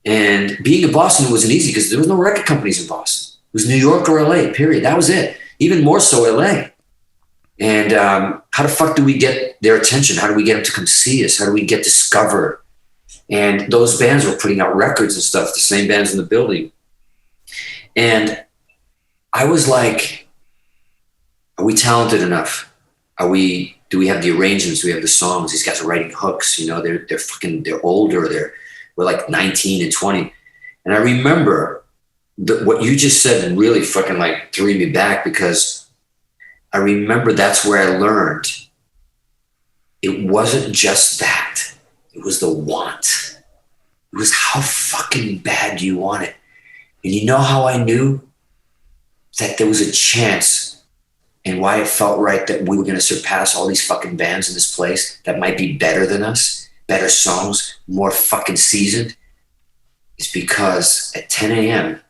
And being in Boston wasn't easy because there was no record companies in Boston. It was New York or LA, period. That was it. Even more so LA. And how the fuck do we get their attention? How do we get them to come see us? How do we get discovered? And those bands were putting out records and stuff, the same bands in the building. And I was like, are we talented enough? Do we have the arrangements? Do we have the songs? These guys are writing hooks, you know, they're older. We're like 19 and 20. And I remember what you just said really fucking like threw me back, because I remember that's where I learned it wasn't just that. It was the want. It was how fucking bad do you want it? And you know how I knew that there was a chance, and why it felt right that we were going to surpass all these fucking bands in this place that might be better than us, better songs, more fucking seasoned, is because at 10 a.m.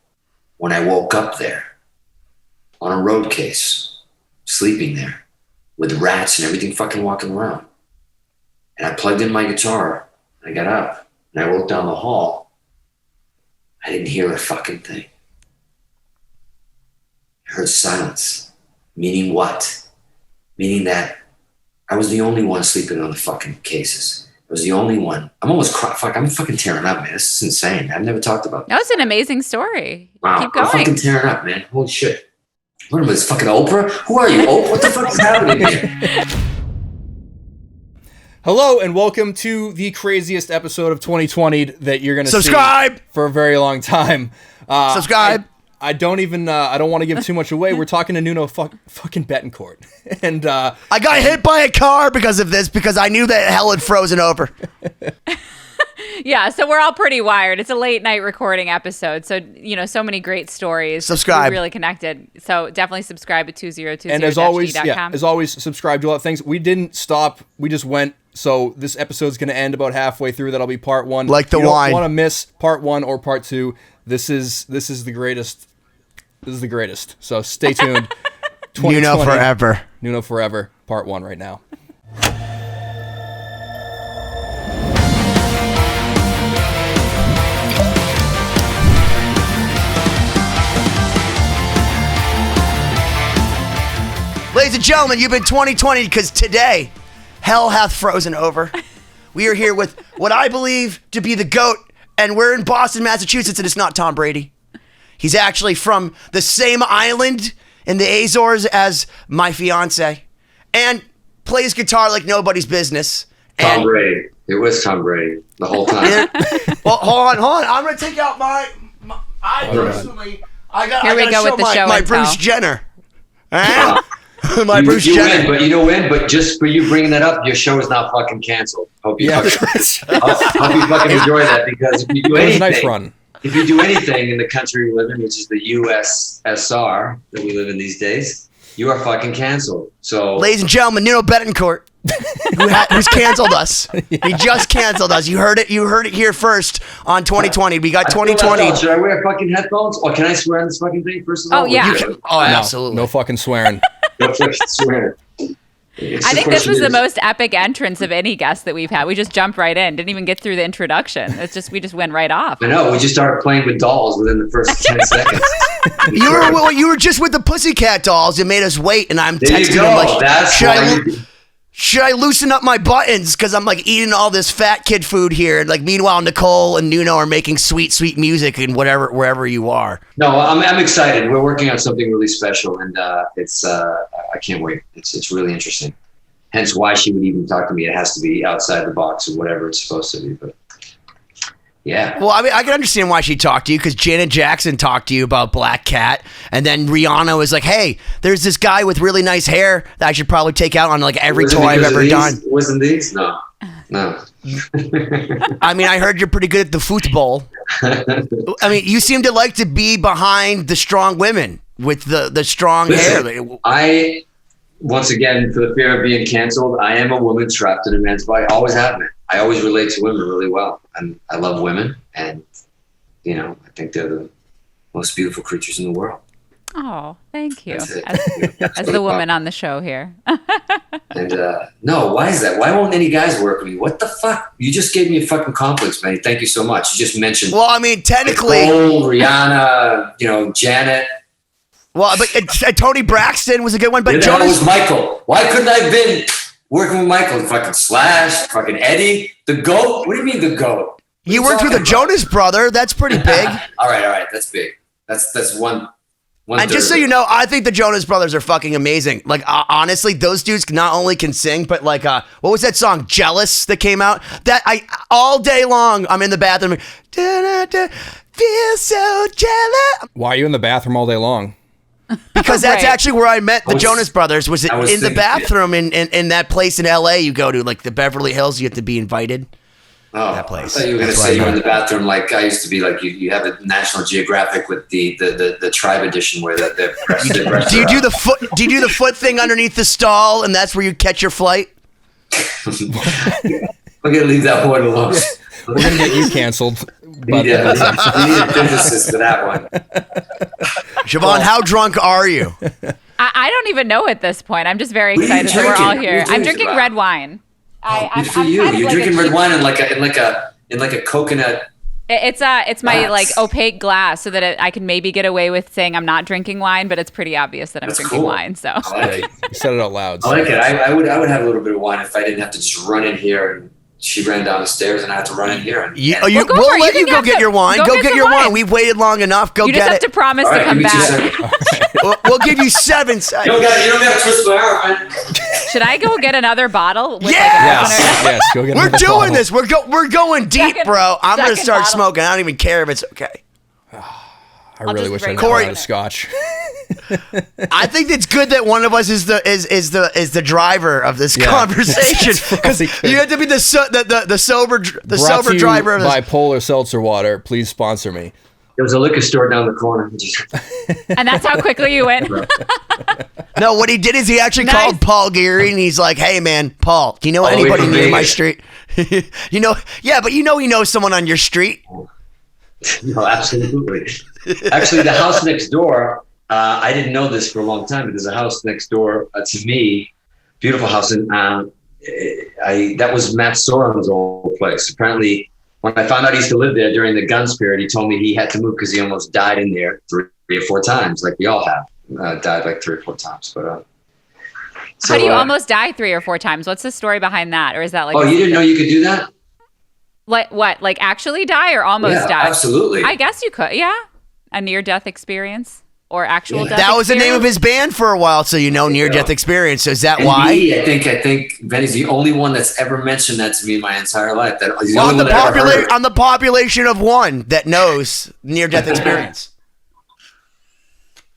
when I woke up there on a road case, sleeping there with rats and everything fucking walking around, and I plugged in my guitar and I got up and I walked down the hall, I didn't hear a fucking thing. I heard silence. Meaning what? Meaning that I was the only one sleeping on the fucking cases. I was the only one. I'm almost I'm fucking tearing up, man. This is insane. I've never talked about That was an amazing story. Wow. Keep going. I'm fucking tearing up, man. Holy shit. What am I, this fucking Oprah? Who are you, Oprah? What the fuck is happening here? Hello and welcome to the craziest episode of 2020 that you're going to subscribe see for a very long time. Subscribe. I don't want to give too much away. We're talking to Nuno fucking Bettencourt. And I got hit by a car because of this, because I knew that hell had frozen over. Yeah, so we're all pretty wired. It's a late night recording episode. So, you know, so many great stories. Subscribe. We're really connected. So definitely subscribe at 2020.com. And as always, subscribe to a lot of things. We didn't stop. We just went. So this episode's going to end about halfway through. That'll be part one. Like the wine. You don't wine. want to miss part one or part two. This is the greatest. This is the greatest. So stay tuned. Nuno forever. Nuno forever. Part one right now. Ladies and gentlemen, you've been 2020 because today, hell hath frozen over. We are here with what I believe to be the GOAT, and we're in Boston, Massachusetts, and it's not Tom Brady. He's actually from the same island in the Azores as my fiance, and plays guitar like nobody's business. Tom Brady. It was Tom Brady the whole time. Well, hold on. I'm going to take out my I gotta go with the show my and Bruce tell. Jenner. Yeah. My Bruce you Jenner. win, but you know when? But just for you bringing that up, your show is not fucking canceled. Hope you fucking enjoy that, because if you do It was anything, a nice run. If you do anything in the country we live in, which is the USSR that we live in these days, you are fucking canceled. So, Ladies and gentlemen, Nuno Bettencourt, who's canceled us. He just canceled us. You heard it. You heard it here first on 2020. We got 2020. Should I wear fucking headphones? Or can I swear on this fucking thing first of all? Oh, yeah. Absolutely. No fucking swearing. No fucking swear. I think this was the most epic entrance of any guest that we've had. We just jumped right in. Didn't even get through the introduction. We just went right off. I know. We just started playing with dolls within the first 10 seconds. You were just with the Pussycat Dolls. It made us wait, and I'm There you texting go. him like, That's should I loosen up my buttons? Because I'm like eating all this fat kid food here. And like, meanwhile, Nicole and Nuno are making sweet, sweet music and wherever you are. No, I'm excited. We're working on something really special, and it's I can't wait. It's really interesting. Hence why she would even talk to me. It has to be outside the box or whatever it's supposed to be. But yeah. Well, I mean, I can understand why she talked to you, because Janet Jackson talked to you about Black Cat, and then Rihanna was like, "Hey, there's this guy with really nice hair that I should probably take out on like every tour I've ever done." Wasn't these? No. I mean, I heard you're pretty good at the football. I mean, you seem to like to be behind the strong women with the strong hair. Once again, for the fear of being canceled, I am a woman trapped in a man's body. Always have been. I always relate to women really well. And I love women. And, you know, I think they're the most beautiful creatures in the world. Oh, thank you. That's As the woman on the show here. And no, why is that? Why won't any guys work with me? What the fuck? You just gave me a fucking compliments, man. Thank you so much. You just mentioned. Well, I mean, technically, Nicole, Rihanna, Janet. well, but Tony Braxton was a good one. But That Jonas was Michael. Why couldn't I have been working with Michael? Fucking Slash, fucking Eddie, the GOAT. What do you mean the GOAT? You worked with a Jonas brother. That's pretty big. All right. That's big. That's one. And just so you know, I think the Jonas Brothers are fucking amazing. Like, honestly, those dudes not only can sing, but like, what was that song, Jealous, that came out? That all day long, I'm in the bathroom, feel so jealous. Why are you in the bathroom all day long? Because that's Right. actually where I met the Jonas Brothers, was in the thinking, bathroom in that place in LA you go to, like the Beverly Hills, you have to be invited. Oh, that place. I thought you were going to That's say why you were I in the bathroom like I used to be. Like you have a National Geographic with the Tribe edition where the Do you do the foot? Do you do the foot thing underneath the stall, and that's where you catch your flight? We're going to leave that one alone. We're gonna get you canceled. You need a physicist for that one. Siobhan, how drunk are you? I don't even know at this point. I'm just very What are you excited that we're all drinking? here. What are you I'm drinking drinking about? red wine. Good for you. You're drinking red wine in like a coconut. It's my Glass. like opaque glass, so that I can maybe get away with saying I'm not drinking wine, but it's pretty obvious that I'm That's drinking cool. wine. So I like it. You said it out loud. I like it. I would have a little bit of wine if I didn't have to just run in here. And she ran down the stairs, and I had to run in here. And, We'll go for it. let You you can go get get some- your wine. go Go get get some your wine. wine. We've waited long enough. Go you just get have it. to promise All to right, come give me 2 back. seconds. We'll give you 7 You seconds. don't got to twist my arm, man. Should I go get another bottle? With Yes! Yes, go get We're another doing bottle. this. We're going deep, Second- bro. I'm gonna second start bottle. smoking. I don't even care if it's okay. I really just wish I bring never Cory- had a scotch. I think it's good that one of us is the driver of this Yeah. conversation, because That's probably you have to be the sober Brought sober to you driver of this. by Polar Seltzer Water. Please sponsor me. There was a liquor store down the corner. And that's how quickly you went. No, what he did is he actually Nice. called Paul Geary, and he's like, "Hey, man, Paul, do you know All the way anybody from near my Vegas. street? But he knows someone on your street." No, absolutely. Actually, the house next door, I didn't know this for a long time, but there's a house next door to me, beautiful house. And that was Matt Soren's old place. Apparently, when I found out he used to live there during the guns period, he told me he had to move because he almost died in there 3 or 4 times, like we all have. Died like 3 or 4 times. But How do you almost die 3 or 4 times? What's the story behind that? Or is that like Oh, you didn't know you could do that? like what? Like actually die or almost Yeah, die? absolutely. I guess you could. Yeah, a near-death experience or actual death. That was the name of experience? his band for a while, so near-death experience. So is that why? Me, I think Benny's the only one that's ever mentioned that to me in my entire life. That he's the Well, only one that ever heard it. on the population of 1 that knows near-death experience.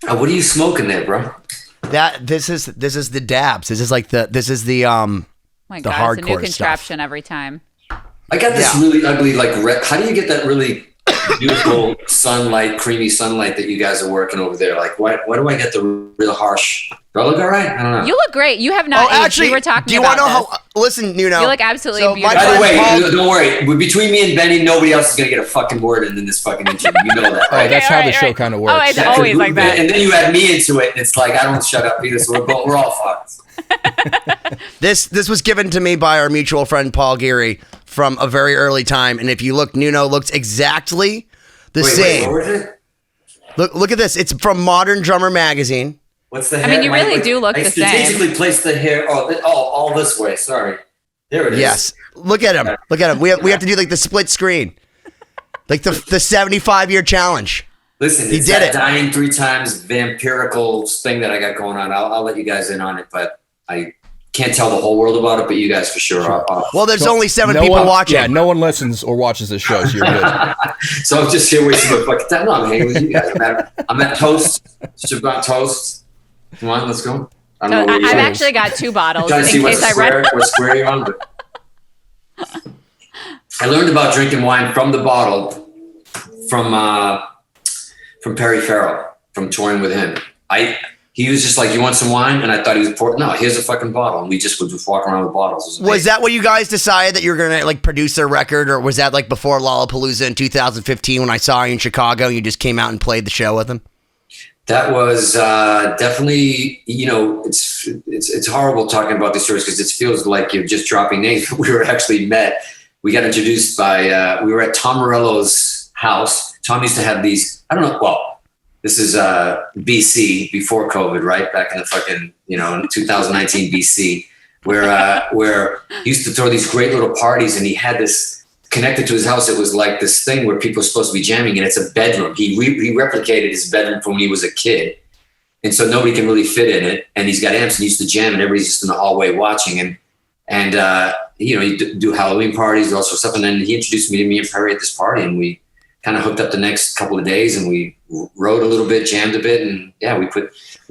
What are you smoking there, bro? This is the dabs. This is like the My the God, it's a new hardcore contraption every time. I got this Yeah. really ugly, like, how do you get that really beautiful sunlight, creamy sunlight that you guys are working over there? Like, why do I get the real harsh? Do I look all right? I don't know. You look great. You have not aged. actually, We were talking do you about want to know this. how? Listen, you You look absolutely my beautiful. By the friend way, Paul- don't worry. Between me and Benny, nobody else is going to get a fucking word in this fucking interview. You know that, Oh, right? that's how the right, show right. kind of Oh, works. it's always like that. And then you add me into it, and it's like, I don't shut up either, so we're all fucked. This was given to me by our mutual friend Paul Geary from a very early time, and if you look, Nuno looks exactly the Wait, same. what was it? Look at this. It's from Modern Drummer magazine. What's the I hair? mean, you really do look I the same. strategically placed the hair, all this way, sorry. There it is. Yes. Look at him. Look at him. We have to do like the split screen. Like the 75-year challenge. Listen, He it's did that it. dying 3 times vampirical thing that I got going on. I'll let you guys in on it, but I can't tell the whole world about it, but you guys for sure are. Well, there's only 7 No people one- watching. Yeah, no one listens or watches this show, so you're good. So I'm just here wasting my fucking time. No, I'm hanging with you guys. I'm at Toast. Siobhan Toast. Come on, let's go. I So don't know where I've you are. actually got 2 bottles Trying to see in case I run. what square you're on. But I learned about drinking wine from the bottle from Perry Farrell, from touring with him. He was just like, "You want some wine?" And I thought he was pouring. No, here's a fucking bottle, and we just would just walk around with bottles. Was that what you guys decided that you were gonna like produce a record, or was that like before Lollapalooza in 2015 when I saw you in Chicago and you just came out and played the show with them? That was definitely, it's horrible talking about these stories because it feels like you're just dropping names. We were actually met. We got introduced by, we were at Tom Morello's house. Tom used to have these, I don't know, well, this is BC, before COVID, right? Back in the fucking, in 2019 BC, where he used to throw these great little parties, and he had this connected to his house. It was like this thing where people are supposed to be jamming, and it's a bedroom. He replicated his bedroom from when he was a kid. And so nobody can really fit in it. And he's got amps, and he used to jam, and everybody's just in the hallway watching. And he'd do Halloween parties, all sorts of stuff. And then he introduced me and Perry at this party, and we kind of hooked up the next couple of days, and we wrote a little bit, jammed a bit. And yeah, we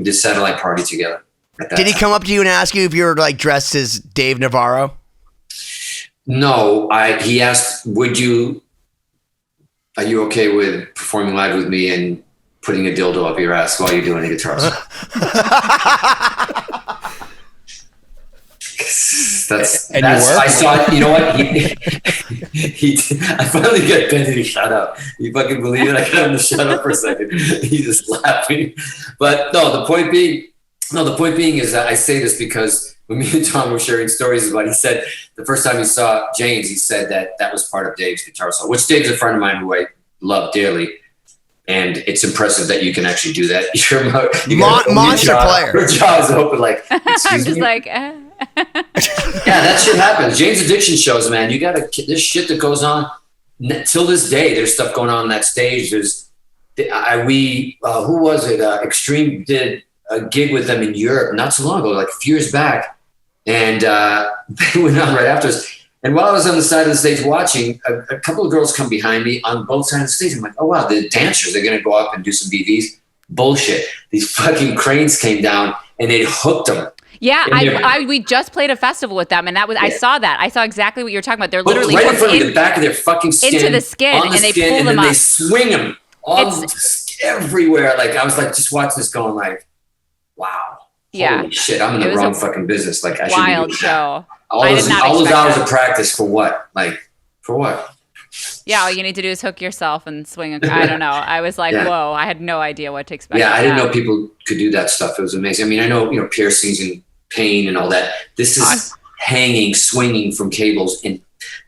did satellite party together. Did he come up to you and ask you if you were like dressed as Dave Navarro? No, he asked, are you okay with performing live with me and putting a dildo up your ass while you're doing a guitar solo? I saw it. You know what? I finally got Ben to shut up. You fucking believe it? I got him to shut up for a second. He's just laughing. But no, the point being is that I say this because when me and Tom were sharing stories about, he said the first time he saw James, he said that was part of Dave's guitar solo, which Dave's a friend of mine who I love dearly. And it's impressive that you can actually do that. You're monster player. Your job is open, like, I'm just me? like, Yeah, that shit happens. James Addiction shows, man. There's shit that goes on till this day. There's stuff going on that stage. Who was it? Extreme did a gig with them in Europe not so long ago, like a few years back. And they went on right after us. And while I was on the side of the stage watching, a couple of girls come behind me on both sides of the stage. I'm like, oh, wow, the dancers, they're going to go up and do some BVs. Bullshit. These fucking cranes came down and they hooked them. Yeah, we just played a festival with them, and that was I saw that. I saw exactly what you're talking about. They're literally right in front of the back of their fucking skin, into the skin, and they pull them up. They swing them everywhere. Like I was like, just watch this going like, wow. Yeah. Holy shit, I'm in the wrong fucking business. Like I should be wild show. All those hours of practice for what? Like for what? Yeah, all you need to do is hook yourself and swing. I don't know. I was like, whoa, I had no idea what to expect. Yeah, I didn't know people could do that stuff. It was amazing. I mean, I know, piercings and pain and all that. This is hanging, swinging from cables, and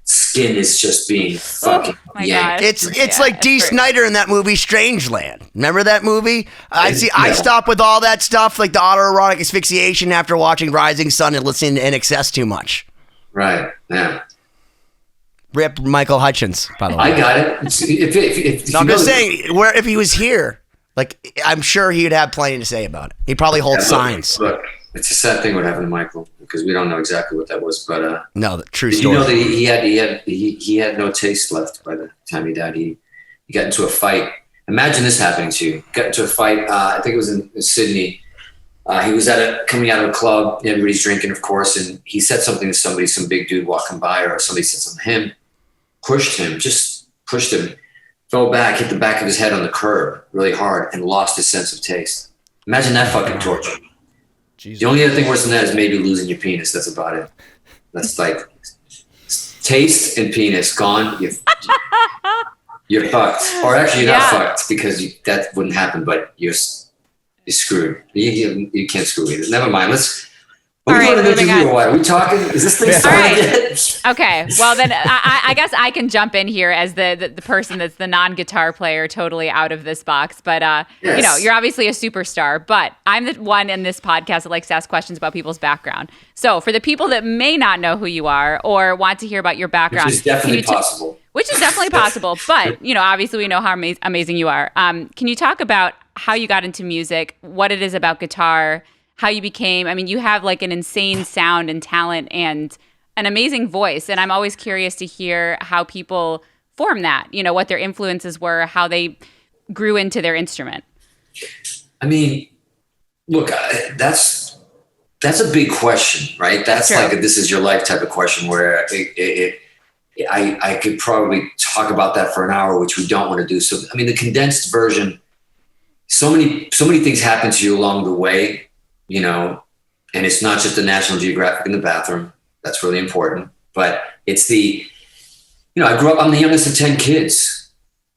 skin is just being fucking yanked. It's like Dee Snider in that movie Strangeland. Remember that movie? I stopped with all that stuff, like the autoerotic asphyxiation after watching Rising Sun and listening to NXS too much. Right, yeah. Rip Michael Hutchins, by the way. I got it. I'm just saying, if he was here, like, I'm sure he'd have plenty to say about it. He'd probably hold signs. Look, it's a sad thing what happened to Michael because we don't know exactly what that was, but no, the true story. You know that he had no taste left by the time he died. He got into a fight. Imagine this happening to you. Got into a fight. I think it was in Sydney. He was coming out of a club. Everybody's drinking, of course, and he said something to somebody, some big dude walking by, or somebody said something to him, just pushed him, fell back, hit the back of his head on the curb really hard, and lost his sense of taste. Imagine that fucking torture. Jesus. The only other thing worse than that is maybe losing your penis. That's about it. That's like taste and penis gone. You're fucked. Or actually, you're not fucked because that wouldn't happen, but you're screwed. You can't screw either. Never mind. Are we talking? Is this thing starting yet? Okay. Well, then I guess I can jump in here as the person that's the non-guitar player, totally out of this box. But yes. You're obviously a superstar. But I'm the one in this podcast that likes to ask questions about people's background. So for the people that may not know who you are or want to hear about your background, which is definitely possible. Which is definitely possible. But obviously we know how amazing you are. Can you talk about how you got into music, what it is about guitar, how you became, you have like an insane sound and talent and an amazing voice. And I'm always curious to hear how people form that, what their influences were, how they grew into their instrument. Look, that's a big question, right? That's like a this is your life type of question where I could probably talk about that for an hour, which we don't want to do. So, the condensed version, so many things happen to you along the way, and it's not just the National Geographic in the bathroom. That's really important. But it's I grew up, I'm the youngest of 10 kids.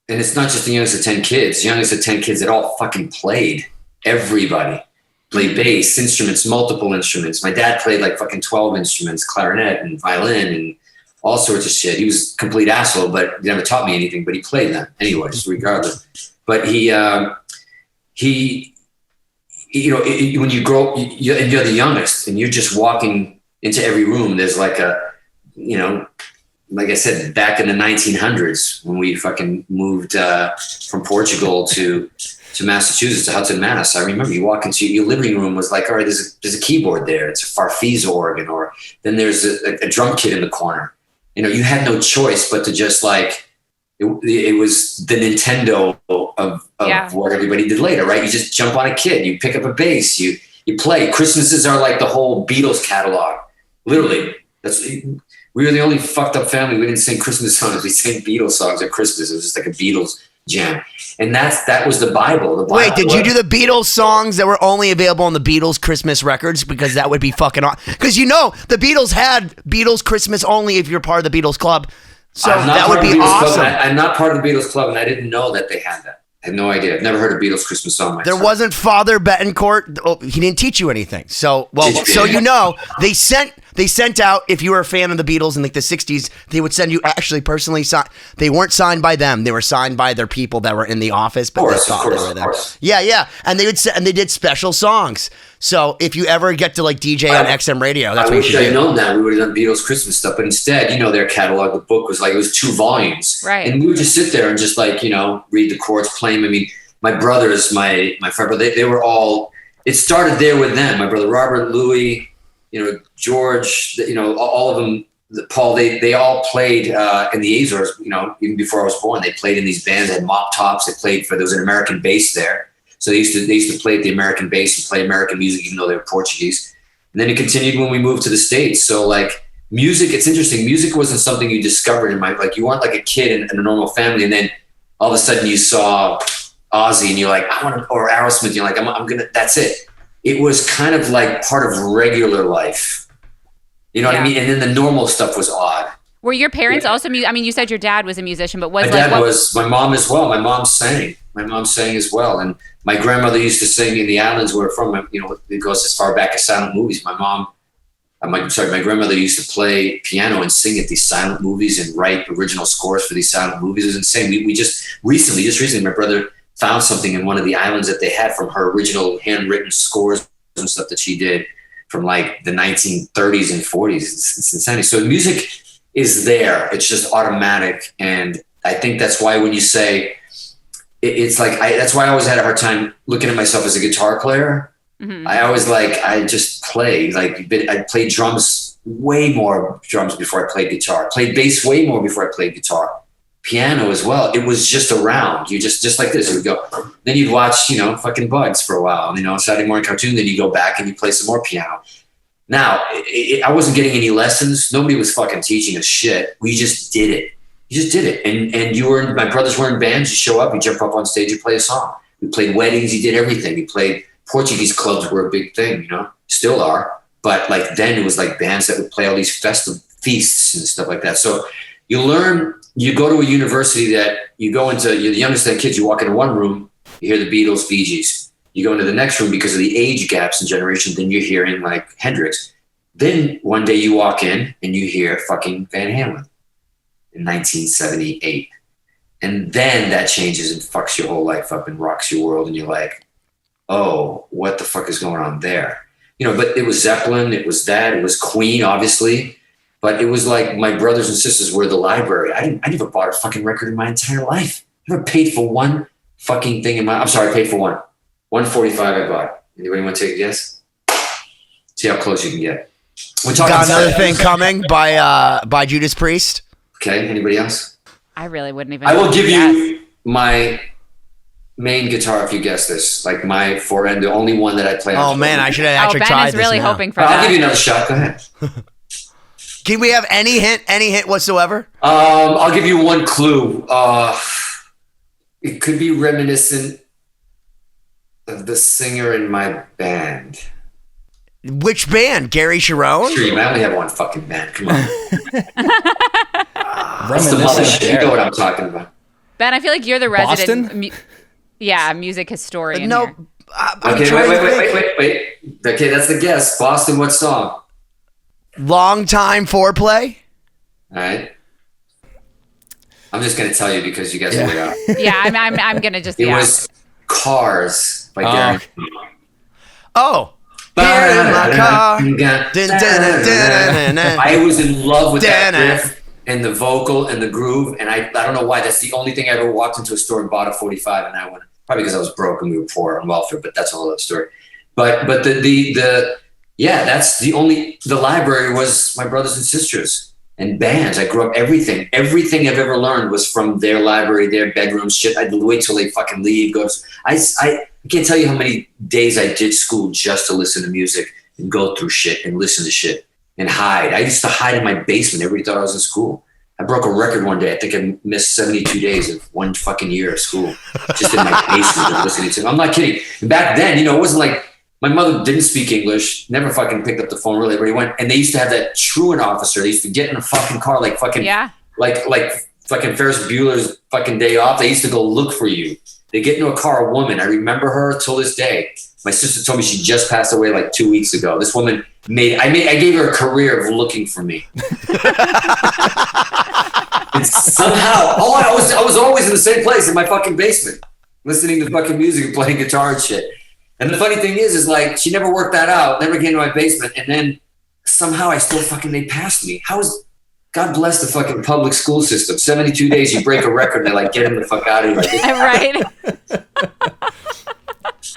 And it's not just the youngest of 10 kids. The youngest of 10 kids that all fucking played. everybody. Played bass, instruments, multiple instruments. My dad played like fucking 12 instruments, clarinet and violin and all sorts of shit. He was a complete asshole, but he never taught me anything, but he played them anyways, regardless. But he you know, when you grow, and you're the youngest and you're just walking into every room, there's like you know, like I said, back in the 1900s when we fucking moved from Portugal to Massachusetts, to Hudson, Mass. I remember you walk into your living room was like, all right, there's a keyboard there. It's a Farfisa organ, or then there's a drum kit in the corner. You know, you had no choice but to just like, it was the Nintendo of what everybody did later, right? You just jump on a kit, you pick up a bass, you play. Christmases are like the whole Beatles catalog. Literally, we were the only fucked up family. We didn't sing Christmas songs. We sang Beatles songs at Christmas. It was just like a Beatles jam. And that was the Bible. Wait, did you do the Beatles songs that were only available on the Beatles Christmas records? Because that would be fucking awesome. Because you know, the Beatles had Beatles Christmas only if you're part of the Beatles Club. So that would be awesome. I'm not part of the Beatles Club, and I didn't know that they had that. I had no idea. I've never heard a Beatles Christmas song myself. There wasn't Father Bettencourt. Oh, he didn't teach you anything. So, so you know, they sent out, if you were a fan of the Beatles in like the 60s, they would send you actually personally signed. They weren't signed by them. They were signed by their people that were in the office, but they thought they were there. Yeah. And they did special songs. So if you ever get to like DJ on XM radio, that's what you should do. I wish I'd known that. We would have done Beatles Christmas stuff. But instead, you know, their catalog, the book was like, it was 2 volumes. Right. And we would just sit there and just like, you know, read the chords, play them. I mean, my brothers, my friend brother, they were all, it started there with them. My brother Robert, Louis, you know, George, you know, all of them, Paul, they all played in the Azores, you know, even before I was born. They played in these bands, they had mop tops. They played there was an American bass there. So they used to play at the American bass and play American music, even though they were Portuguese. And then it continued when we moved to the States. So like music, it's interesting. Music wasn't something you discovered in like you weren't like a kid in a normal family. And then all of a sudden you saw Ozzy and you're like, or Aerosmith. You're like, I'm going to, that's it. It was kind of like part of regular life. You know what I mean? And then the normal stuff was odd. Were your parents also, I mean, you said your dad was a musician, but my mom as well. My mom sang. My mom sang as well. And my grandmother used to sing in the islands where we're from, you know, it goes as far back as silent movies. My grandmother used to play piano and sing at these silent movies and write original scores for these silent movies. It was insane. We just recently, my brother found something in one of the islands that they had from her original handwritten scores and stuff that she did from like the 1930s and 40s. It's insanity. So music is there. It's just automatic. And I think that's why when you say, it's like, that's why I always had a hard time looking at myself as a guitar player. Mm-hmm. I just play. Like I played drums, way more drums before I played guitar. Played bass way more before I played guitar. Piano as well. It was just around. You just like this. You would go. Then you'd watch, you know, fucking Bugs for a while. You know, Saturday morning cartoon. Then you go back and you play some more piano. Now, I wasn't getting any lessons. Nobody was fucking teaching us shit. We just did it. You just did it. And my brothers were in bands. You show up, you jump up on stage, you play a song. We played weddings, you did everything. You played Portuguese clubs were a big thing, you know, still are. But like then it was like bands that would play all these festive feasts and stuff like that. So you learn, you go to a university that you go into, you're the youngest of the kids, you walk into one room, you hear the Beatles, Bee Gees. You go into the next room because of the age gaps in generation, then you're hearing like Hendrix. Then one day you walk in and you hear fucking Van Halen in 1978. And then that changes and fucks your whole life up and rocks your world. And you're like, oh, what the fuck is going on there? You know, but it was Zeppelin, it was Queen, obviously. But it was like my brothers and sisters were the library. I never bought a fucking record in my entire life. I never paid for one fucking thing I paid for one. 145 I bought. Anybody want to take a guess? See how close you can get. We're talking Got Another Thing Coming by Judas Priest. Okay, anybody else? I really wouldn't even. I will give you my main guitar if you guess this. Like my forend, the only one that I play on. Oh man, I should have actually tried this. Ben is really now. hoping for that. I'll give you another shot. Go ahead. Can we have any hint whatsoever? I'll give you one clue. It could be reminiscent of the singer in my band. Which band? Gary Sharon? Extreme. I only have one fucking band. Come on. That's the mothership. You know what I'm talking about. Ben, I feel like you're the resident music historian. No, here. I'm Okay, trying to think. wait. Okay, that's the guess. Boston, what song? Long time foreplay. All right. I'm just gonna tell you because you guys are way out. Yeah, I'm gonna just. It Yeah. was Cars by Darren. Oh. Here in my car. I was in love with that riff and the vocal and the groove, and I don't know why. That's the only thing I ever walked into a store and bought a 45, and I went probably because I was broke and we were poor on welfare, but that's a whole other story. But that's the only. The library was my brothers and sisters and bands. I grew up everything I've ever learned was from their library, their bedrooms. Shit, I'd wait till they fucking leave. I can't tell you how many days I did school just to listen to music and go through shit and listen to shit and hide. I used to hide in my basement. Everybody thought I was in school. I broke a record one day. I think I missed 72 days of one fucking year of school just in my basement listening to. I'm not kidding. And back then, it wasn't like my mother didn't speak English, never fucking picked up the phone really. But he went, and they used to have that truant officer. They used to get in a fucking car like fucking like fucking Ferris Bueller's fucking Day Off. They used to go look for you. They get into a car, a woman. I remember her till this day. My sister told me she just passed away like 2 weeks ago. This woman I gave her a career of looking for me. And somehow, I was always in the same place in my fucking basement, listening to fucking music and playing guitar and shit. And the funny thing is like she never worked that out, never came to my basement, and then somehow they passed me. God bless the fucking public school system. 72 days, you break a record, and they're like, get him the fuck out of here. Right.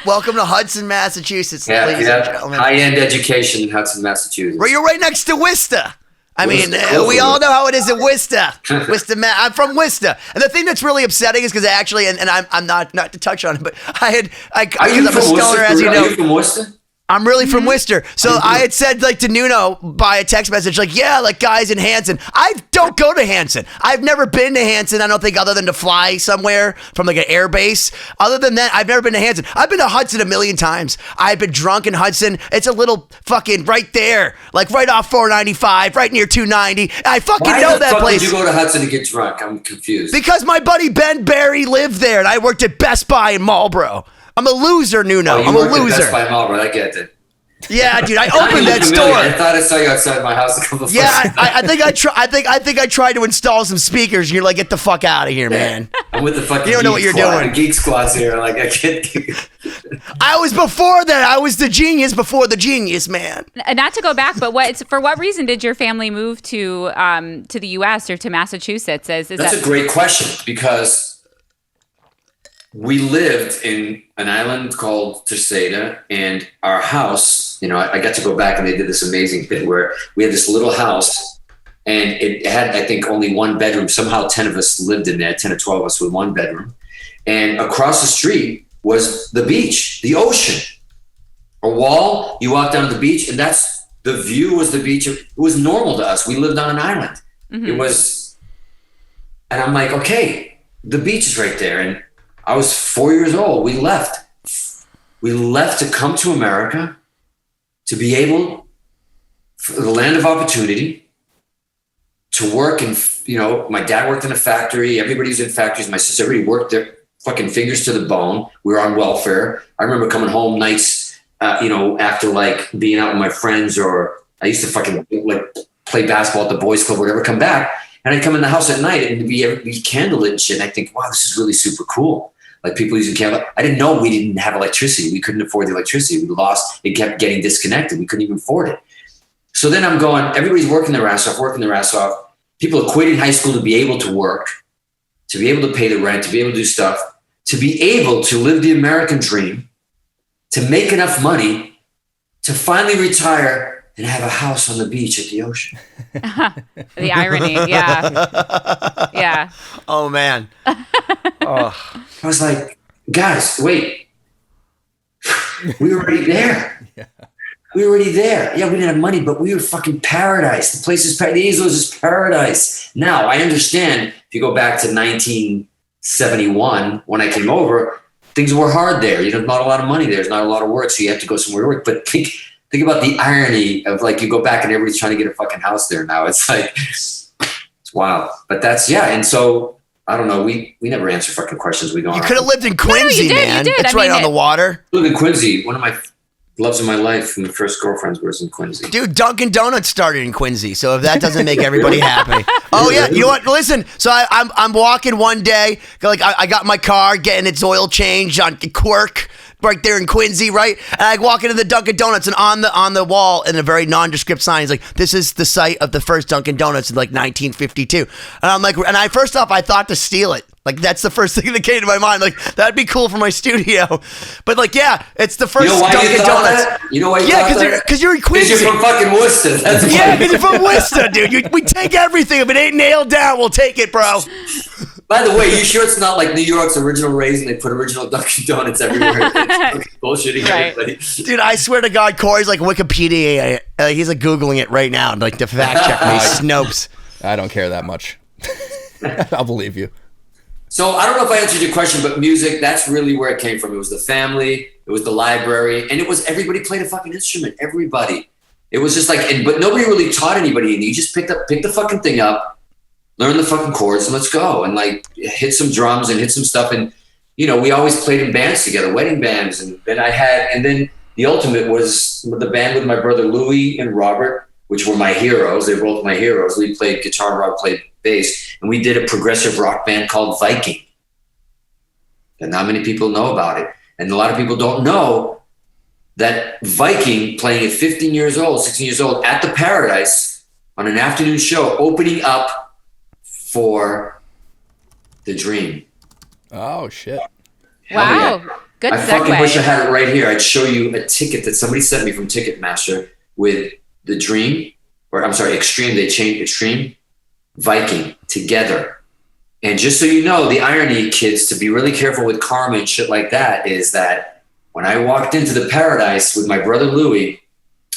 Welcome to Hudson, Massachusetts, ladies and gentlemen. High-end education in Hudson, Massachusetts. Well, you're right next to Worcester. I mean, we all know how it is in Worcester. I'm from Worcester. And the thing that's really upsetting is because actually, and I'm not to touch on it, but Are you I'm a scholar, as you know. Are you from Worcester? I'm really from Worcester. So I had said like to Nuno by a text message, like, yeah, like guys in Hanson. I don't go to Hanson. I've never been to Hanson, I don't think, other than to fly somewhere from like an air base. Other than that, I've never been to Hanson. I've been to Hudson a million times. I've been drunk in Hudson. It's a little fucking right there, like right off 495, right near 290. I fucking know that place. Why did you go to Hudson to get drunk? I'm confused. Because my buddy Ben Barry lived there, and I worked at Best Buy in Marlboro. I'm a loser, Nuno. I'm a loser. Best Buy Marlboro, I get it. Yeah, dude, I opened that store. I thought I saw you outside my house a couple of times. Yeah, I think I tried to install some speakers, and you're like, get the fuck out of here, man. I'm with the fucking. You don't know what you're doing. The geek squad's here. Like I can't. I was before that. I was the genius before the genius, man. Not to go back, but for what reason did your family move to the U.S. or to Massachusetts? That's a great question because we lived in an island called Terceda, and our house, I got to go back and they did this amazing thing where we had this little house and it had, I think, only one bedroom. Somehow 10 of us lived in there, 10 or 12 of us with one bedroom. And across the street was the beach, the ocean. A wall, you walk down to the beach, and the view was the beach. It was normal to us. We lived on an island. Mm-hmm. It was, and I'm like, okay, the beach is right there. And I was 4 years old. We left. We left to come to America, to be able, for the land of opportunity, to work. And, my dad worked in a factory. Everybody was in factories. My sister, everybody worked their fucking fingers to the bone. We were on welfare. I remember coming home nights, after like being out with my friends, or I used to fucking like play basketball at the boys club, or whatever, come back. And I'd come in the house at night and be candlelit and shit. And I think, wow, this is really super cool. Like people using candle. I didn't know we didn't have electricity. We couldn't afford the electricity. We lost. It kept getting disconnected. We couldn't even afford it. So then I'm going, everybody's working their ass off. People are quitting high school to be able to work, to be able to pay the rent, to be able to do stuff, to be able to live the American dream, to make enough money, to finally retire and have a house on the beach at the ocean. The irony, yeah. Yeah. Oh, man. I was like, guys, wait. We were already there. Yeah. We were already there. Yeah, we didn't have money, but we were fucking paradise. The place is paradise. The Azores is paradise. Now, I understand if you go back to 1971, when I came over, things were hard there. Not a lot of money there. There's not a lot of work, so you have to go somewhere to work. But think about the irony of like you go back and everybody's trying to get a fucking house there now. It's like, it's wild. But that's, yeah. And so I don't know. We never answer fucking questions. We go. You could have lived in Quincy, you did, man. you did. It's I right mean, on the water. I live in Quincy. One of my loves of my life and the first girlfriends was in Quincy. Dude, Dunkin' Donuts started in Quincy, so if that doesn't make everybody happy. Oh yeah, you know what? Listen, so I'm walking one day, like I got my car, getting its oil changed on Quirk, right there in Quincy, right? And I walk into the Dunkin' Donuts, and on the wall, in a very nondescript sign, it's like, this is the site of the first Dunkin' Donuts in like 1952. And I'm like, and I first off, I thought to steal it. Like, that's the first thing that came to my mind. Like, that'd be cool for my studio. But like, yeah, it's the first Dunkin' Donuts. That? You know why you Yeah, thought that? because you're in Quincy. Because you're from fucking Worcester. That's Yeah, because you're from Worcester, dude. We take everything. If it ain't nailed down, we'll take it, bro. By the way, you sure it's not like New York's original raisin? They put original Dunkin' Donuts everywhere. It's fucking bullshitting everybody. Dude, I swear to God, Cory's like Wikipedia. He's like Googling it right now, like to fact check me. Snopes. I don't care that much. I'll believe you. So I don't know if I answered your question, but music, that's really where it came from. It was the family, it was the library, and it was everybody played a fucking instrument. Everybody. It was just like, but nobody really taught anybody. And you just pick the fucking thing up, learn the fucking chords, and let's go. And like hit some drums and hit some stuff. And, you know, we always played in bands together, wedding bands. And then the ultimate was the band with my brother Louie and Robert, which were my heroes. They were both my heroes. Lee played guitar, Rob played bass, and we did a progressive rock band called Viking. And not many people know about it. And a lot of people don't know that Viking, playing at 15 years old, 16 years old, at the Paradise on an afternoon show, opening up for The Dream. Oh, shit. Wow. Yeah. Good I segue. fucking wish I had it right here. I'd show you a ticket that somebody sent me from Ticketmaster with The Dream, or I'm sorry, Extreme. They changed Extreme, Viking together. And just so you know, the irony, kids, to be really careful with karma and shit like that, is that when I walked into the Paradise with my brother Louie,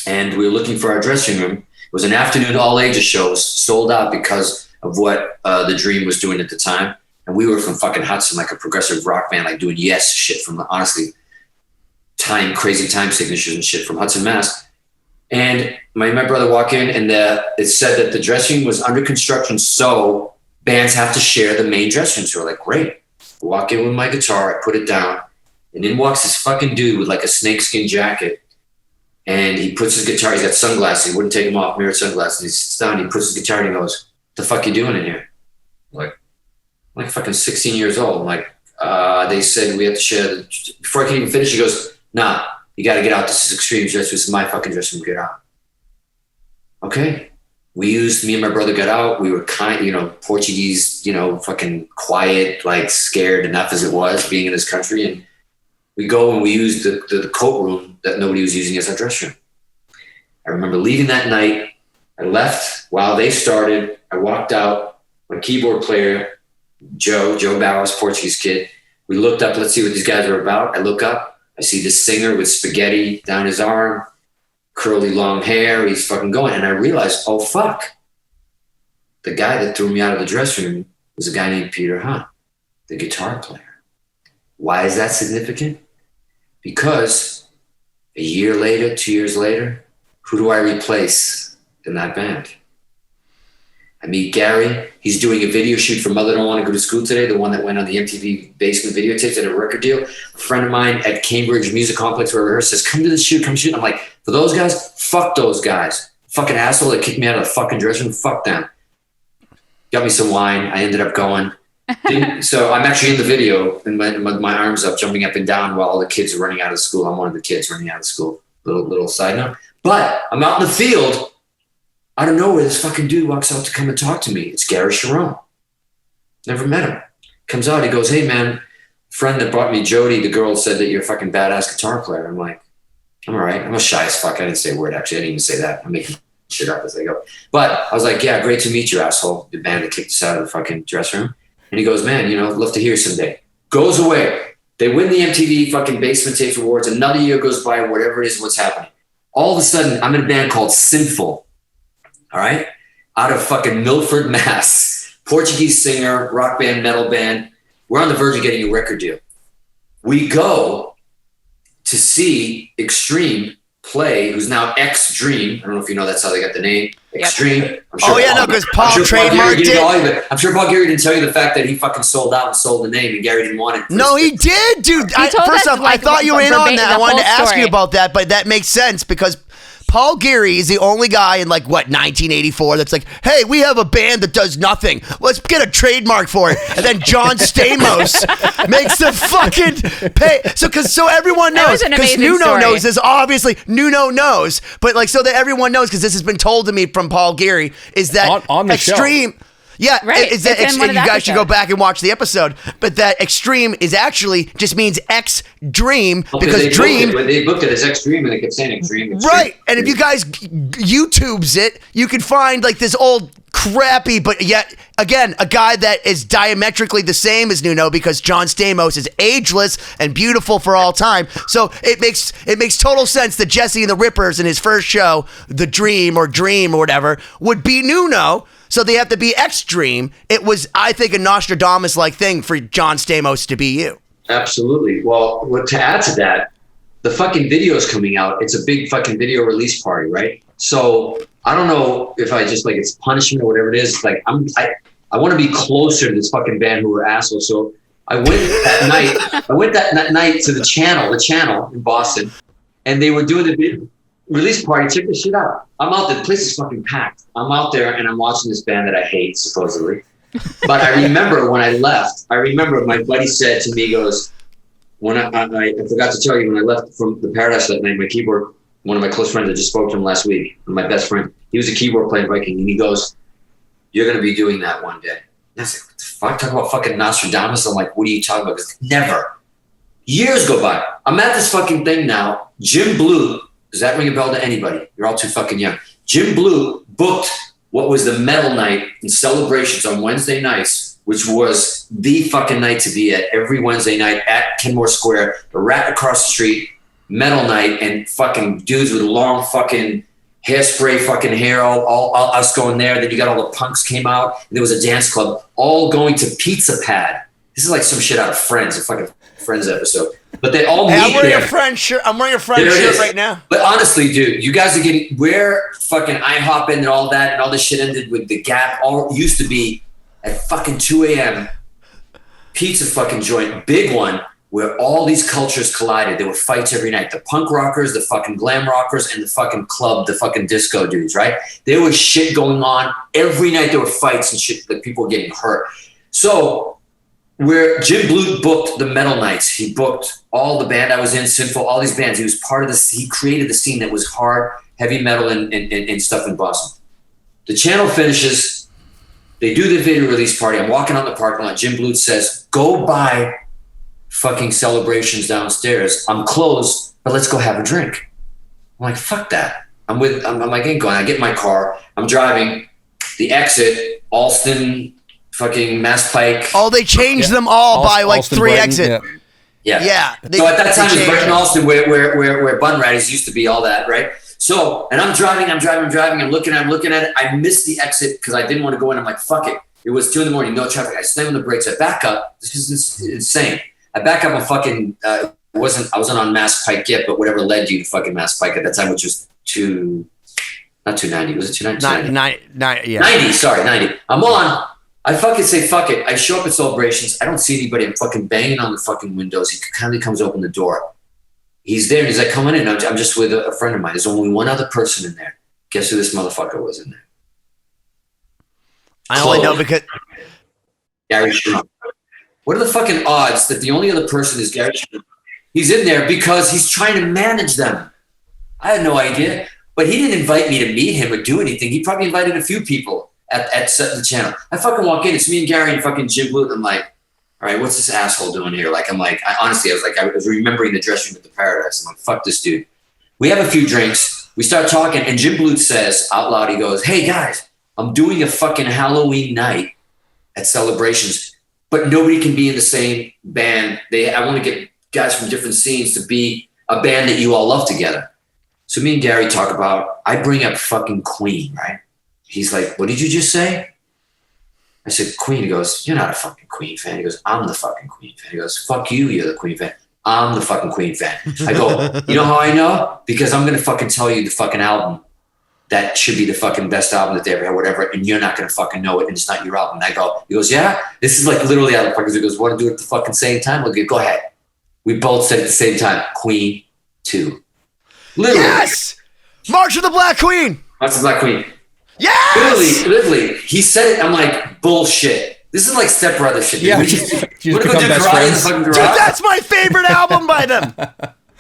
and we were looking for our dressing room, it was an afternoon all ages show, sold out because of what The Dream was doing at the time. And we were from fucking Hudson, like a progressive rock band, like doing Yes shit from, honestly, crazy time signatures and shit from Hudson, Mass. And my brother walked in, and it said that the dressing room was under construction, so bands have to share the main dressing room. So we're like, great. I walk in with my guitar, I put it down, and in walks this fucking dude with like a snakeskin jacket. And he puts his guitar, he's got sunglasses, he wouldn't take them off, mirrored sunglasses. He sits down, he puts his guitar, and he goes, "The fuck you doing in here?" I'm like fucking 16 years old. I'm like, they said we have to share. Before I can even finish, he goes, "Nah, you got to get out. This is Extreme dress. This is my fucking dress room. Get out." Okay. Me and my brother got out. We were Portuguese, fucking quiet, like scared enough as it was being in this country. And we go and we use the coat room that nobody was using as our dress room. I remember leaving that night. I left while they started. I walked out. My keyboard player, Joe Bowers, Portuguese kid. We looked up, let's see what these guys are about. I look up. I see this singer with spaghetti down his arm, curly long hair. He's fucking going. And I realized, oh, fuck. The guy that threw me out of the dressing room was a guy named Peter Hunt, the guitar player. Why is that significant? Because a year later, 2 years later, who do I replace in that band? I meet Gary. He's doing a video shoot for Mother Don't Want to Go to School Today, the one that went on the MTV basement videotapes at a record deal. A friend of mine at Cambridge Music Complex where I rehearsed says, come to the shoot, come shoot. I'm like, for those guys, fuck those guys. Fucking asshole that kicked me out of the fucking dressing room, fuck them. Got me some wine. I ended up going. So I'm actually in the video and my arms up, jumping up and down while all the kids are running out of school. I'm one of the kids running out of school. Little side note. But I'm out in the field. Out of nowhere, this fucking dude walks out to come and talk to me. It's Gary Sharon. Never met him. Comes out, he goes, "Hey man, friend that brought me Jody, the girl said that you're a fucking badass guitar player." I'm like, I'm all right. I'm a shy as fuck. I didn't say a word, actually. I didn't even say that. I'm making shit up as I go. But I was like, yeah, great to meet you, asshole. The band that kicked us out of the fucking dressing room. And he goes, man, love to hear you someday. Goes away. They win the MTV fucking Basement Tapes Awards. Another year goes by, whatever it is, what's happening. All of a sudden, I'm in a band called Sinful. All right? Out of fucking Milford, Mass. Portuguese singer, rock band, metal band. We're on the verge of getting a record deal. We go to see Extreme play, who's now Extreme. I don't know if you know that's how they got the name. Extreme. Yep. I'm sure because Paul trademarked it. I'm sure Paul Gary didn't tell you the fact that he fucking sold out and sold the name, and Gary didn't want it. No, he did, dude. First off, I thought you were in on that. I wanted to ask you about that, but that makes sense because Paul Gary is the only guy in 1984 that's like, hey, we have a band that does nothing. Let's get a trademark for it. And then John Stamos makes the fucking pay. So everyone knows. Because Nuno knows this. Obviously, Nuno knows. But so that everyone knows, because this has been told to me from Paul Gary, is that on the Extreme. Show. Yeah, right. Is that you guys should go back and watch the episode. But that Extreme is actually just means X-Dream because Dream. They booked it as Extreme and they kept saying Extreme. Right, and if you guys YouTubes it, you can find this old crappy, but yet again a guy that is diametrically the same as Nuno because John Stamos is ageless and beautiful for all time. So it makes total sense that Jesse and the Rippers in his first show, The Dream or whatever, would be Nuno. So they have to be Extreme. It was, I think, a Nostradamus-like thing for John Stamos to be you. Absolutely. Well, to add to that, the fucking video is coming out. It's a big fucking video release party, right? So I don't know if I just it's punishment or whatever it is. I want to be closer to this fucking band who were assholes. So I went that night. I went that night to the channel in Boston, and they were doing the video release party. Check this shit out. I'm out there. The place is fucking packed. I'm out there and I'm watching this band that I hate, supposedly. But I remember when I left, my buddy said to me, he goes, when I forgot to tell you, when I left from the Paradise that night, my keyboard, one of my close friends, I just spoke to him last week, my best friend, he was a keyboard player in Viking, and he goes, you're going to be doing that one day. And I was like, what the fuck? Talk about fucking Nostradamus. I'm like, what are you talking about? Because never. Years go by. I'm at this fucking thing now. Jim Blue, does that ring a bell to anybody? You're all too fucking young. Jim Blue booked what was the metal night in Celebrations on Wednesday nights, which was the fucking night to be at every Wednesday night at Kenmore Square, the rat across the street, metal night, and fucking dudes with long fucking hairspray fucking hair, all us going there. Then you got all the punks came out, and there was a dance club, all going to Pizza Pad. This is like some shit out of Friends, a fucking Friends episode. But they all meet I'm wearing there. a Friends shirt. I'm wearing a Friends shirt right now. But honestly, dude, you guys are getting where fucking IHOP and all that and all this shit ended with the Gap. All used to be at fucking 2 a.m. pizza fucking joint, big one, where all these cultures collided. There were fights every night. The punk rockers, the fucking glam rockers, and the fucking club, the fucking disco dudes, right? There was shit going on. Every night there were fights and shit, like people were getting hurt. So where Jim Blue booked the metal nights, he booked all the band I was in, Sinful, all these bands. He was part of this. He created the scene that was hard, heavy metal and stuff in Boston. The channel finishes. They do the video release party. I'm walking out in the parking lot. Jim Blue says, go buy fucking Celebrations downstairs. I'm closed, but let's go have a drink. I'm like, fuck that. I'm like, ain't going. I get in my car. I'm driving. The exit, Alston, fucking Mass Pike. Oh, they changed them all by Alston, 3 Brighton, exit. Yeah. They, so at that time, it was changed Brighton, Alston, where Bun Riders used to be, all that, right? So, and I'm driving. I'm looking at it. I missed the exit because I didn't want to go in. I'm like, fuck it. It was 2 a.m, no traffic. I slam on the brakes. I back up. This is insane. I back up and fucking, I wasn't on Mass Pike yet, but whatever led you to fucking Mass Pike at that time, which was not 290. Was it 290? 90. I'm on. I fucking say, fuck it. I show up at Celebrations. I don't see anybody. I'm fucking banging on the fucking windows. He kindly comes open the door. He's there. And he's like, come on in. I'm just with a friend of mine. There's only one other person in there. Guess who this motherfucker was in there? I only know because Gary Schrum. What are the fucking odds that the only other person is Gary Schrum? He's in there because he's trying to manage them. I had no idea. But he didn't invite me to meet him or do anything. He probably invited a few people at the channel. I fucking walk in, it's me and Gary and fucking Jim Blue. I'm like, all right, what's this asshole doing here? I was remembering the dressing room at the Paradise. I'm like, fuck this dude. We have a few drinks. We start talking, and Jim Blue says out loud, he goes, hey guys, I'm doing a fucking Halloween night at Celebrations, but nobody can be in the same band. I want to get guys from different scenes to be a band that you all love together. So me and Gary talk about, I bring up fucking Queen, right? He's like, what did you just say? I said, Queen. He goes, you're not a fucking Queen fan. He goes, I'm the fucking Queen fan. He goes, fuck you, you're the Queen fan. I'm the fucking Queen fan. I go, you know how I know? Because I'm going to fucking tell you the fucking album that should be the fucking best album that they ever had, whatever, and you're not going to fucking know it, and it's not your album. And I go, he goes, yeah? This is like literally out of the fuckers. He goes, want to do it at the fucking same time? I'll go ahead. We both said at the same time, Queen 2. Literally. Yes! March of the Black Queen! March of the Black Queen. Yes! Literally. He said it, I'm like, bullshit. This is like Step Brother shit. Yeah, we just wanna become go do best karate in the friends. fucking Dude, garage? that's my favorite album by them.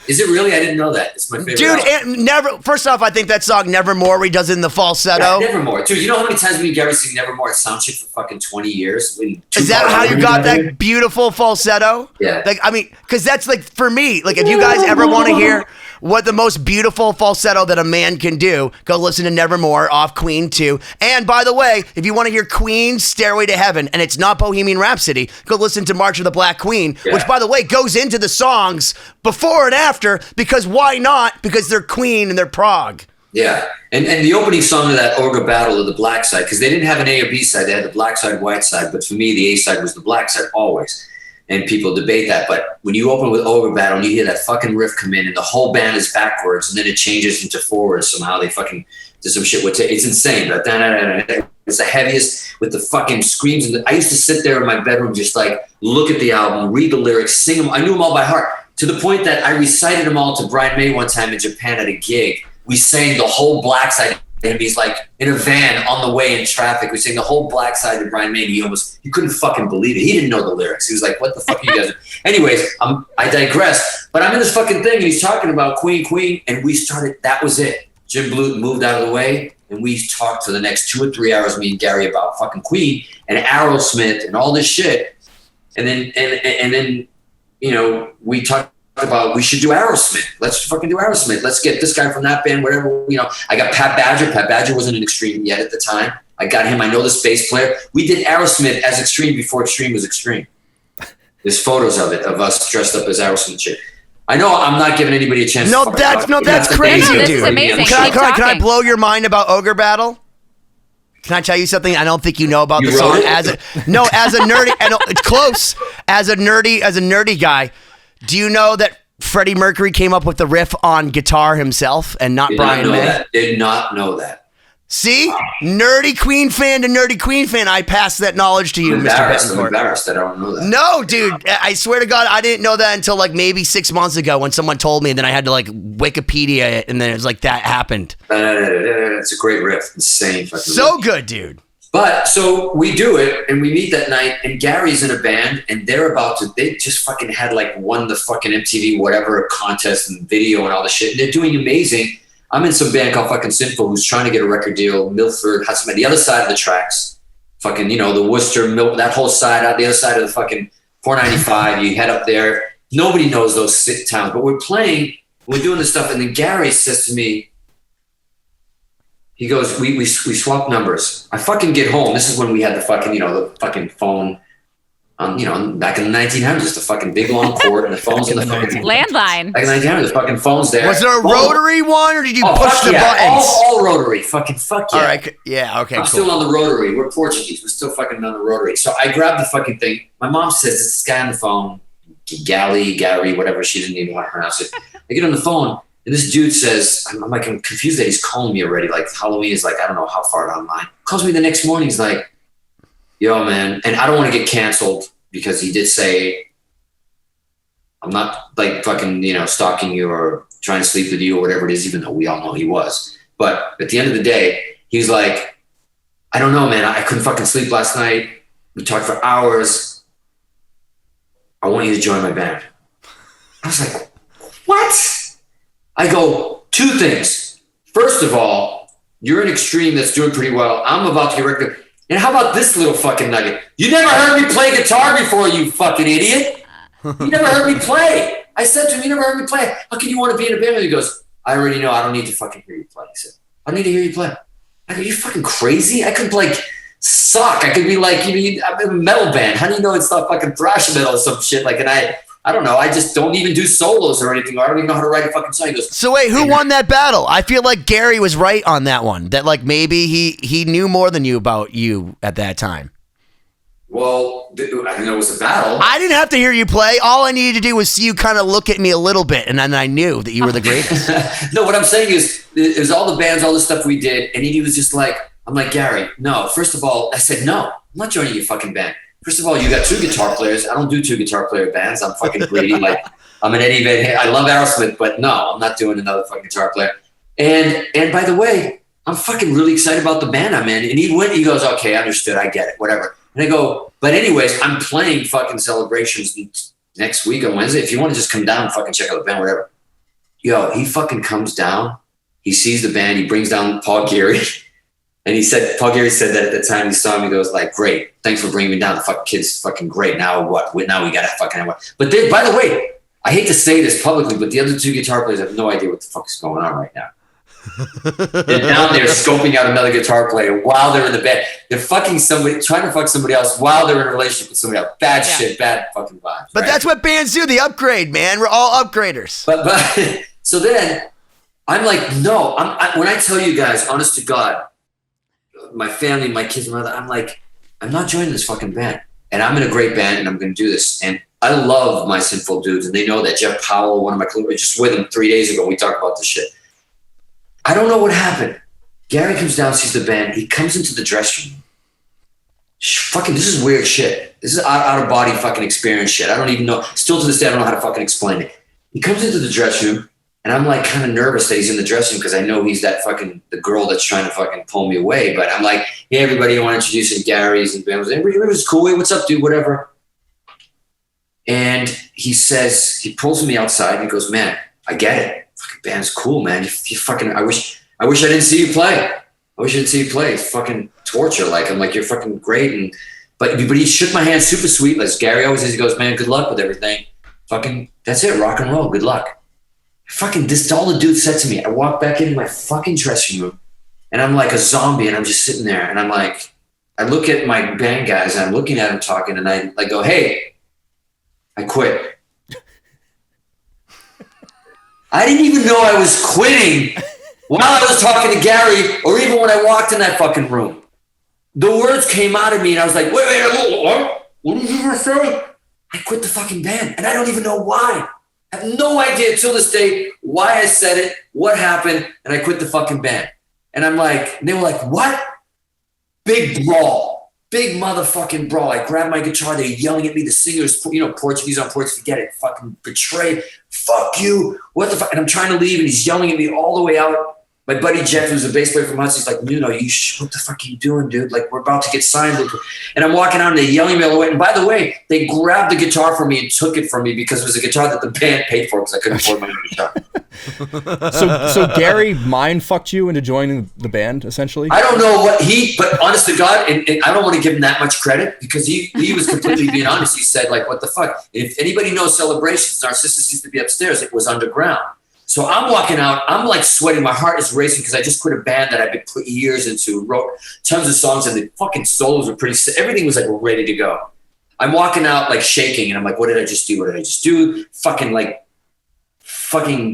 Is it really? I didn't know that. It's my favorite Dude, album. and never. First off, I think that song "Nevermore" where he does it in the falsetto. Yeah, Nevermore. Dude, you know how many times me and Gary sing Nevermore at soundcheck for fucking 20 years? Is that how you got that beautiful falsetto? Yeah. Like, I mean, because that's like, for me, like, if you guys ever want to hear what the most beautiful falsetto that a man can do, go listen to Nevermore off Queen 2. And by the way, if you want to hear Queen's Stairway to Heaven, and it's not Bohemian Rhapsody, go listen to March of the Black Queen, which, by the way, goes into the songs before and after, because why not? Because they're Queen and they're prog. Yeah. And the opening song of that Ogre Battle of the Black Side, because they didn't have an A or B side, they had the black side, white side, but for me, the A side was the black side always. And people debate that, but when you open with Ogre Battle and you hear that fucking riff come in and the whole band is backwards and then it changes into forwards somehow, they fucking do some shit with it. It's insane. But it's the heaviest with the fucking screams. I used to sit there in my bedroom, just like look at the album, read the lyrics, sing them. I knew them all by heart, to the point that I recited them all to Brian May one time in Japan at a gig. We sang the whole Black Side. And he's like in a van on the way in traffic. We sang the whole Black Side to Brian May. And he couldn't fucking believe it. He didn't know the lyrics. He was like, what the fuck are you guys? Anyways, I digress. But I'm in this fucking thing and he's talking about Queen. And we started, that was it. Jim Blute moved out of the way and we talked for the next 2 or 3 hours, me and Gary, about fucking Queen and Aerosmith and all this shit. And then, you know, we talked about we should do Aerosmith. Let's fucking do Aerosmith. Let's get this guy from that band, whatever. You know, I got Pat Badger. Pat Badger wasn't an Extreme yet at the time. I got him. I know this bass player. We did Aerosmith as Extreme before Extreme was Extreme. There's photos of it, of us dressed up as Aerosmith shit. I know I'm not giving anybody a chance. That's crazy, No, this dude. is amazing. Can I blow your mind about Ogre Battle? Can I tell you something I don't think you know about the song? As a nerdy, and it's close. As a nerdy guy, do you know that Freddie Mercury came up with the riff on guitar himself and not Brian May? Did not know that. See? Nerdy Queen fan to nerdy Queen fan, I pass that knowledge to you, Mr. Bettencourt. I'm embarrassed that I don't know that. No, dude. I swear to God, I didn't know that until like maybe 6 months ago when someone told me, and then I had to like Wikipedia it, and then it was like that happened. It's a great riff. Insane fucking So riff. good, dude. But so we do it and we meet that night and Gary's in a band and they just fucking had like won the fucking MTV whatever contest and video and all the shit. And they're doing amazing. I'm in some band called fucking Sinful who's trying to get a record deal. Milford, Hudson, the other side of the tracks. Fucking, you know, the Worcester, that whole side out, the other side of the fucking 495. You head up there. Nobody knows those 6 towns, but we're doing this stuff. And then Gary says to me, he goes, we swap numbers. I fucking get home. This is when we had the fucking, you know, the fucking phone, you know, back in the 1900s, the fucking big long cord and the phones in the fucking landline. Back in the 1900s, the fucking phones there. Was there a rotary one, or did you push the buttons? All rotary. Fucking fuck yeah. All right. Yeah. Okay. I'm still on the rotary. We're Portuguese. We're still fucking on the rotary. So I grabbed the fucking thing. My mom says, it's this guy on the phone, Gary, whatever. She didn't even want to pronounce it. I get on the phone. And this dude says, I'm confused that he's calling me already. Like Halloween is like, I don't know how far down the line. Calls me the next morning. He's like, yo, man. And I don't want to get canceled because he did say, I'm not like fucking, you know, stalking you or trying to sleep with you or whatever it is, even though we all know he was. But at the end of the day, he's like, I don't know, man. I couldn't fucking sleep last night. We talked for hours. I want you to join my band. I was like, what? I go, 2 things. First of all, you're an Extreme that's doing pretty well. I'm about to get record. And how about this little fucking nugget? You never heard me play guitar before, you fucking idiot. You never heard me play. I said to him, you never heard me play. How can you want to be in a band? And he goes, I already know. I don't need to fucking hear you play. He said, I don't need to hear you play. I go, you fucking crazy? I could like suck. I could be like, I'm in a metal band. How do you know it's not fucking thrash metal or some shit? Like, and I don't know. I just don't even do solos or anything. I don't even know how to write a fucking song. He goes, so wait, who won that battle? I feel like Gary was right on that one. That like maybe he knew more than you about you at that time. Well, I didn't know it was a battle. I didn't have to hear you play. All I needed to do was see you kind of look at me a little bit, and then I knew that you were the greatest. No, what I'm saying is, it was all the bands, all the stuff we did, and he was just like, I'm like, Gary, no. First of all, I said, no, I'm not joining your fucking band. First of all, you got 2 guitar players. I don't do 2 guitar player bands. I'm fucking greedy. Like, I'm an Eddie Van Halen. I love Aerosmith, but no, I'm not doing another fucking guitar player. And by the way, I'm fucking really excited about the band I'm in. And he goes, okay, understood. I get it, whatever. And I go, but anyways, I'm playing fucking Celebrations next week on Wednesday. If you want to just come down and fucking check out the band, whatever. Yo, he fucking comes down. He sees the band. He brings down Paul Geary. And Paul Geary said that at the time he saw him, he goes like, great. Thanks for bringing me down. The fucking kid's fucking great. Now what? Now we got to fucking what? But they, by the way, I hate to say this publicly, but the other 2 guitar players have no idea what the fuck is going on right now. They're down there scoping out another guitar player while they're in the bed. They're fucking somebody, trying to fuck somebody else while they're in a relationship with somebody else. Bad shit, bad fucking vibes. But right? that's what bands do. They upgrade, man. We're all upgraders. But so then I'm like, no. When I tell you guys, honest to God, my family, my kids, my mother, I'm like, I'm not joining this fucking band. And I'm in a great band, and I'm going to do this. And I love my Sinful Dudes, and they know that. Jeff Powell, one of my close, just with him 3 days ago, we talked about this shit. I don't know what happened. Gary comes down, sees the band. He comes into the dressing room. Fucking, this is weird shit. This is out of body fucking experience shit. I don't even know. Still to this day, I don't know how to fucking explain it. He comes into the dressing room, and I'm like kind of nervous that he's in the dressing room because I know he's that fucking the girl that's trying to fucking pull me away. But I'm like, hey, everybody, I want to introduce you to Gary's and band. Everybody's cool. Hey, what's up, dude? Whatever. And he says, he pulls me outside and he goes, man, I get it. Fucking band's cool, man. You fucking, I wish I didn't see you play. I wish I didn't see you play. It's fucking torture. Like, I'm like, you're fucking great. But he shook my hand super sweet. As Gary always says, he goes, man, good luck with everything. Fucking, that's it. Rock and roll. Good luck. Fucking, this is all the dude said to me. I walked back into my fucking dressing room and I'm like a zombie and I'm just sitting there and I'm like, I look at my band guys and I'm looking at them talking and I go, hey, I quit. I didn't even know I was quitting while I was talking to Gary or even when I walked in that fucking room. The words came out of me and I was like, wait, what did you just say? I quit the fucking band and I don't even know why. I have no idea till this day why I said it, what happened, and I quit the fucking band. And I'm like, and they were like, what? Big brawl. Big motherfucking brawl. I grabbed my guitar, they're yelling at me, the singers, Portuguese on Portuguese, forget it, fucking betray, fuck you, what the fuck? And I'm trying to leave and he's yelling at me all the way out. My buddy Jeff, who's a bass player from Hudson, he's like, Nuno, what the fuck are you doing, dude? Like, we're about to get signed. And I'm walking out and they're yelling at me all the way. And by the way, they grabbed the guitar from me and took it from me because it was a guitar that the band paid for because I couldn't afford my own guitar. So Gary mind fucked you into joining the band, essentially? I don't know but honest to God, and I don't want to give him that much credit because he was completely being honest. He said, like, what the fuck? If anybody knows Celebrations, Narcissus used to be upstairs. It was underground. So I'm walking out, I'm like sweating, my heart is racing because I just quit a band that I've been put years into, wrote tons of songs and the fucking solos were pretty, everything was like ready to go. I'm walking out like shaking and I'm like, what did I just do? What did I just do? Fucking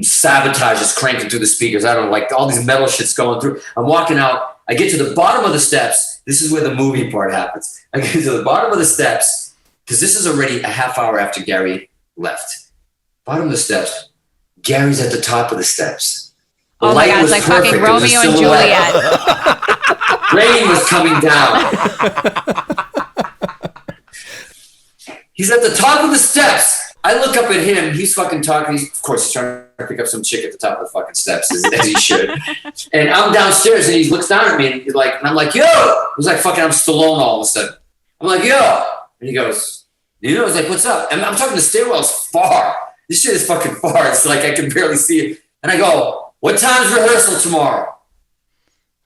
sabotage is cranking through the speakers. I don't know, like all these metal shit's going through. I'm walking out, I get to the bottom of the steps. This is where the movie part happens. I get to the bottom of the steps because this is already a half hour after Gary left. Bottom of the steps. Gary's at the top of the steps. The oh my God, it's like perfect. fucking Romeo and Juliet. Rain was coming down. He's at the top of the steps. I look up at him. He's fucking talking. Of course, he's trying to pick up some chick at the top of the fucking steps, as he should. And I'm downstairs, and he looks down at me, and I'm like, yo! It was like fucking I'm Stallone all of a sudden. I'm like, yo! And he goes, I was like, what's up? And I'm talking the stairwell's far. This shit is fucking far. It's like I can barely see it. And I go, what time's rehearsal tomorrow?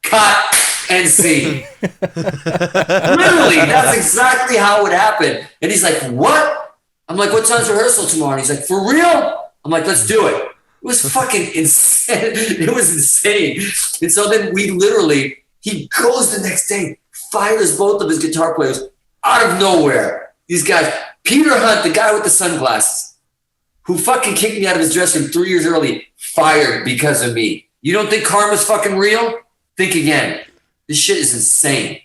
Cut and scene. Literally, that's exactly how it happened. And he's like, what? I'm like, what time's rehearsal tomorrow? And he's like, for real? I'm like, let's do it. It was fucking insane. It was insane. And so then he goes the next day, fires both of his guitar players out of nowhere. These guys, Peter Hunt, the guy with the sunglasses, who fucking kicked me out of his dressing room 3 years early, fired because of me. You don't think karma's fucking real? Think again. This shit is insane.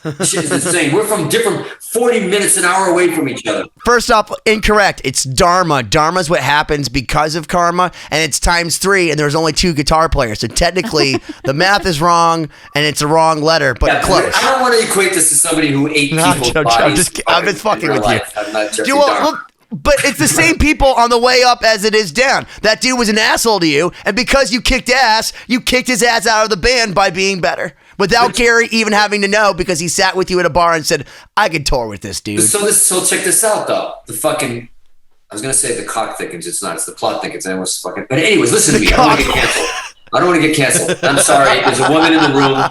This shit is insane. We're from different 40 minutes an hour away from each other. First off, incorrect. It's dharma. Dharma's what happens because of karma, and it's times 3, and there's only 2 guitar players. So technically, the math is wrong, and it's a wrong letter, but close. I don't want to equate this to somebody who ate people's bodies. I'm just fucking with you. I'm not Jeffrey Well, Dahmer. look, but it's the same people on the way up as it is down. That dude was an asshole to you, and because you kicked ass, you kicked his ass out of the band by being better. Without Gary even having to know, because he sat with you at a bar and said, I could tour with this dude. So check this out, though. I was going to say the cock thickens. It's not. It's the plot thickens. But anyways, listen to me. I don't want to get canceled. I don't want to get canceled. I'm sorry. There's a woman in the room.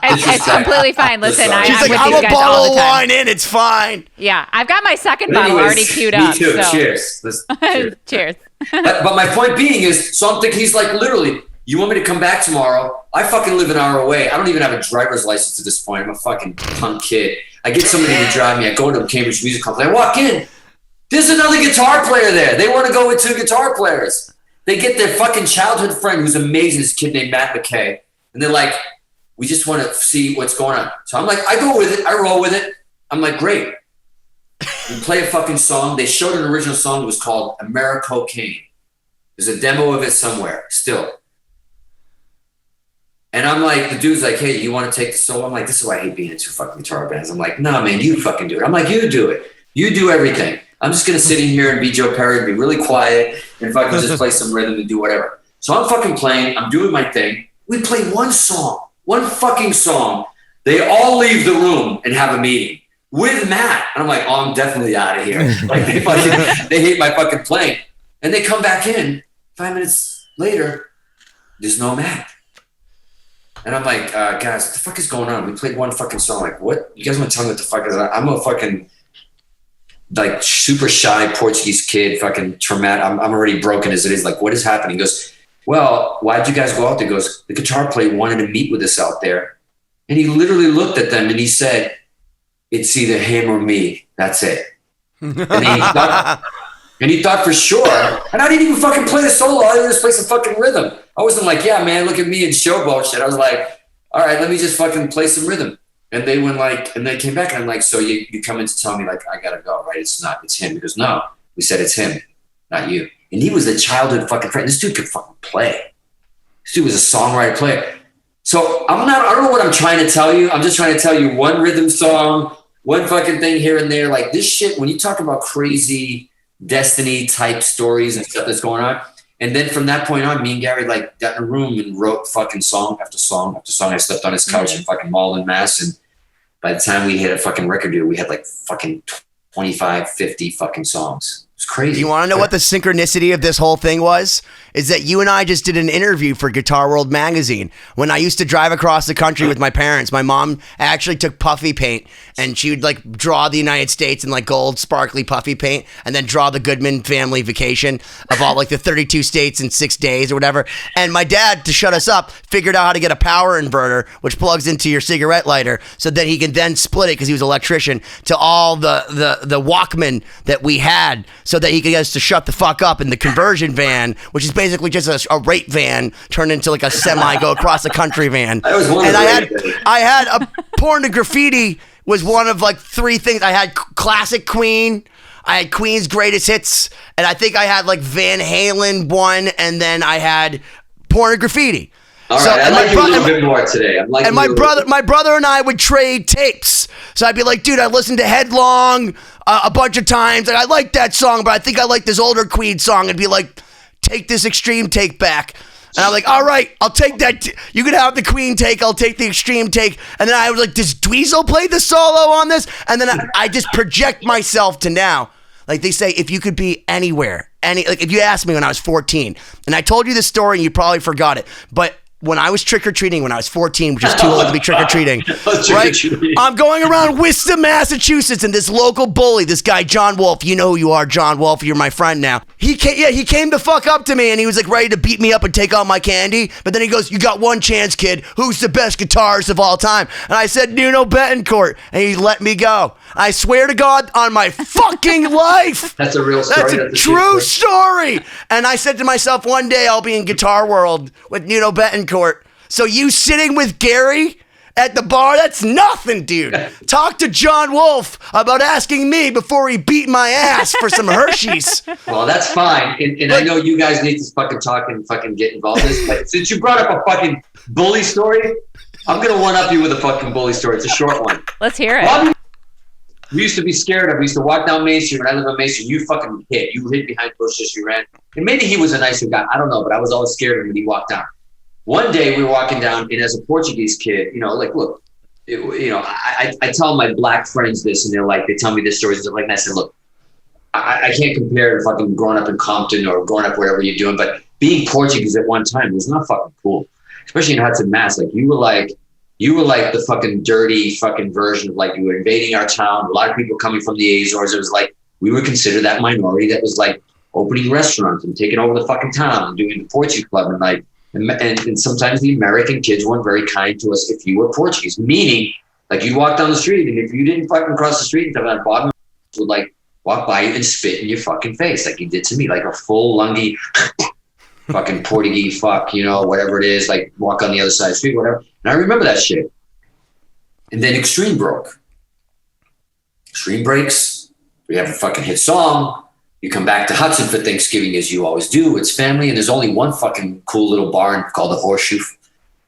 It's completely fine. Listen, She's I'm like, with I'm these a guys all bottle the of time. wine in. It's fine. Yeah, I've got my second But bottle anyways, already queued me up. too. So. Cheers. Cheers. Cheers. But my point being is, so I'm thinking he's like, literally, you want me to come back tomorrow? I fucking live an hour away. I don't even have a driver's license at this point. I'm a fucking punk kid. I get somebody to drive me. I go to the Cambridge Music Company. I walk in. There's another guitar player there. They want to go with 2 guitar players. They get their fucking childhood friend who's amazing, this kid named Matt McKay. And they're like, we just want to see what's going on. So I'm like, I go with it. I roll with it. I'm like, great. We play a fucking song. They showed an original song that was called Americocaine. There's a demo of it somewhere still. And I'm like, the dude's like, hey, you want to take the solo? I'm like, this is why I hate being in 2 fucking guitar bands. I'm like, nah, man, you fucking do it. I'm like, you do it. You do everything. I'm just going to sit in here and be Joe Perry and be really quiet and fucking just play some rhythm and do whatever. So I'm fucking playing. I'm doing my thing. We play one fucking song. They all leave the room and have a meeting with Matt. And I'm like, oh, I'm definitely out of here. Like they hate my fucking playing. And they come back in 5 minutes later. There's no Matt. And I'm like, guys, what the fuck is going on? We played one fucking song. Like, what? You guys want to tell me what the fuck is that? I'm a fucking, like, super shy Portuguese kid, fucking traumatic. I'm already broken as it is. Like, what is happening? He goes, well, why'd you guys go out there? He goes, the guitar player wanted to meet with us out there. And he literally looked at them and he said, it's either him or me. That's it. And he thought for sure. And I didn't even fucking play the solo. I didn't just play some fucking rhythm. I wasn't like, yeah, man, look at me and showboat shit. I was like, all right, let me just fucking play some rhythm. And they went like, and they came back and I'm like, so you come in to tell me like, I gotta go, right? It's him. He goes, no, we said it's him, not you. And he was a childhood fucking friend. This dude could fucking play. This dude was a songwriter player. So I don't know what I'm trying to tell you. I'm just trying to tell you one rhythm song, one fucking thing here and there. Like this shit, when you talk about crazy Destiny type stories and stuff that's going on. And then from that point on, me and Gary like got in a room and wrote fucking song after song after song. I slept on his couch in fucking Malden, Mass. And by the time we hit a fucking record deal, we had like fucking 25, 50 fucking songs. It's crazy. Do you want to know what the synchronicity of this whole thing was? Is that you and I just did an interview for Guitar World magazine. When I used to drive across the country with my parents, my mom actually took puffy paint and she would like draw the United States in like gold sparkly puffy paint and then draw the Goodman family vacation of all like the 32 states in 6 days or whatever. And my dad, to shut us up, figured out how to get a power inverter which plugs into your cigarette lighter so that he can then split it, because he was an electrician, to all the Walkman that we had, so that he could get us to shut the fuck up in the conversion van, which is basically just a rape van turned into like a semi go across the country van. And I had a Porn to Graffiti was one of like 3 things. I had classic Queen, I had Queen's greatest hits, and I think I had like Van Halen one, and then I had Porn to Graffiti. All right, I like you a little bit more today. My brother and I would trade tapes. So I'd be like, dude, I listened to Headlong a bunch of times, and I like that song, but I think I like this older Queen song. And be like, take this Extreme take back. And I'm like, all right, I'll take that. You can have the Queen take, I'll take the Extreme take. And then I was like, does Dweezil play the solo on this? And then I just project myself to now. Like they say, if you could be anywhere, like if you asked me when I was 14, and I told you this story and you probably forgot it, but when I was trick-or-treating when I was 14, which is too old to be trick-or-treating, right? I'm going around Worcester, Massachusetts, and this local bully, this guy, John Wolf, you know who you are, John Wolf, you're my friend now. He came to fuck up to me, and he was like ready to beat me up and take all my candy, but then he goes, you got one chance, kid. Who's the best guitarist of all time? And I said, Nuno Bettencourt, and he let me go. I swear to God on my fucking life. That's a real story. That's a true story. And I said to myself, one day I'll be in Guitar World with Nuno Bettencourt. So you sitting with Gary at the bar, that's nothing, dude. Talk to John Wolfe about asking me before he beat my ass for some Hershey's. Well, that's fine. And I know you guys need to fucking talk and fucking get involved in this, but since you brought up a fucking bully story, I'm going to one-up you with a fucking bully story. It's a short one. Let's hear it. Bobby, we used to be scared of. We used to walk down Main Street. When I lived on Main Street, you fucking hid. You hid behind bushes. You ran. And maybe he was a nicer guy. I don't know, but I was always scared of him when he walked down. One day we were walking down, and as a Portuguese kid, like, look, I tell my black friends this, and they tell me this stories. And I said, look, I can't compare to fucking growing up in Compton or growing up wherever you're doing, but being Portuguese at one time was not fucking cool, especially in Hudson, Mass. Like you were like the fucking dirty fucking version of like you were invading our town. A lot of people coming from the Azores. It was like we were considered that minority that was like opening restaurants and taking over the fucking town and doing the Portuguese club and like. And sometimes the American kids weren't very kind to us if you were Portuguese, meaning like you'd walk down the street and if you didn't fucking cross the street, that bottom would like walk by you and spit in your fucking face like he did to me, like a full lungy fucking Portuguese fuck, whatever it is, like walk on the other side of the street, whatever. And I remember that shit. And then Extreme broke. Extreme breaks. We have a fucking hit song. You come back to Hudson for Thanksgiving as you always do. It's family, and there's only one fucking cool little bar called the Horseshoe.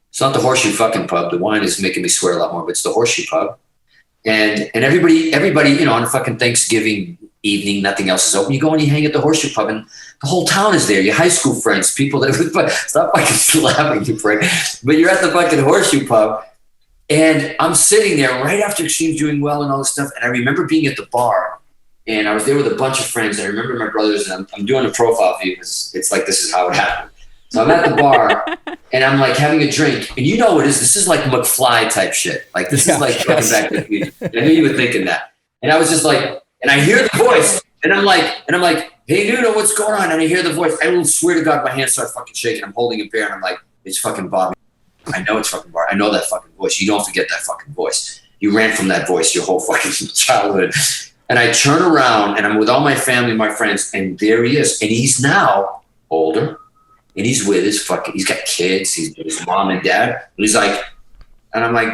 It's not the Horseshoe fucking pub. The wine is making me swear a lot more, but it's the Horseshoe pub. And everybody, on a fucking Thanksgiving evening, nothing else is open. You go and you hang at the Horseshoe pub, and the whole town is there. Your high school friends, people that stop fucking slapping you, prick. But you're at the fucking Horseshoe pub, and I'm sitting there right after Extreme's doing well and all this stuff. And I remember being at the bar. And I was there with a bunch of friends. I remember my brothers, and I'm doing a profile view because it's like this is how it happened. So I'm at the bar, and I'm like having a drink. And you know what it is? This is like McFly type shit. Like this is like going back to the future. I knew you were thinking that. And I was just like, and I hear the voice, and I'm like, hey, Nuno, what's going on? And I hear the voice. I will swear to God, my hands start fucking shaking. I'm holding a beer, and I'm like, it's fucking Bobby. I know it's fucking Bobby. I know that fucking voice. You don't forget that fucking voice. You ran from that voice your whole fucking childhood. And I turn around and I'm with all my family, my friends, and there he is. And he's now older and he's with he's got kids, he's with his mom and dad. And he's like, and I'm like,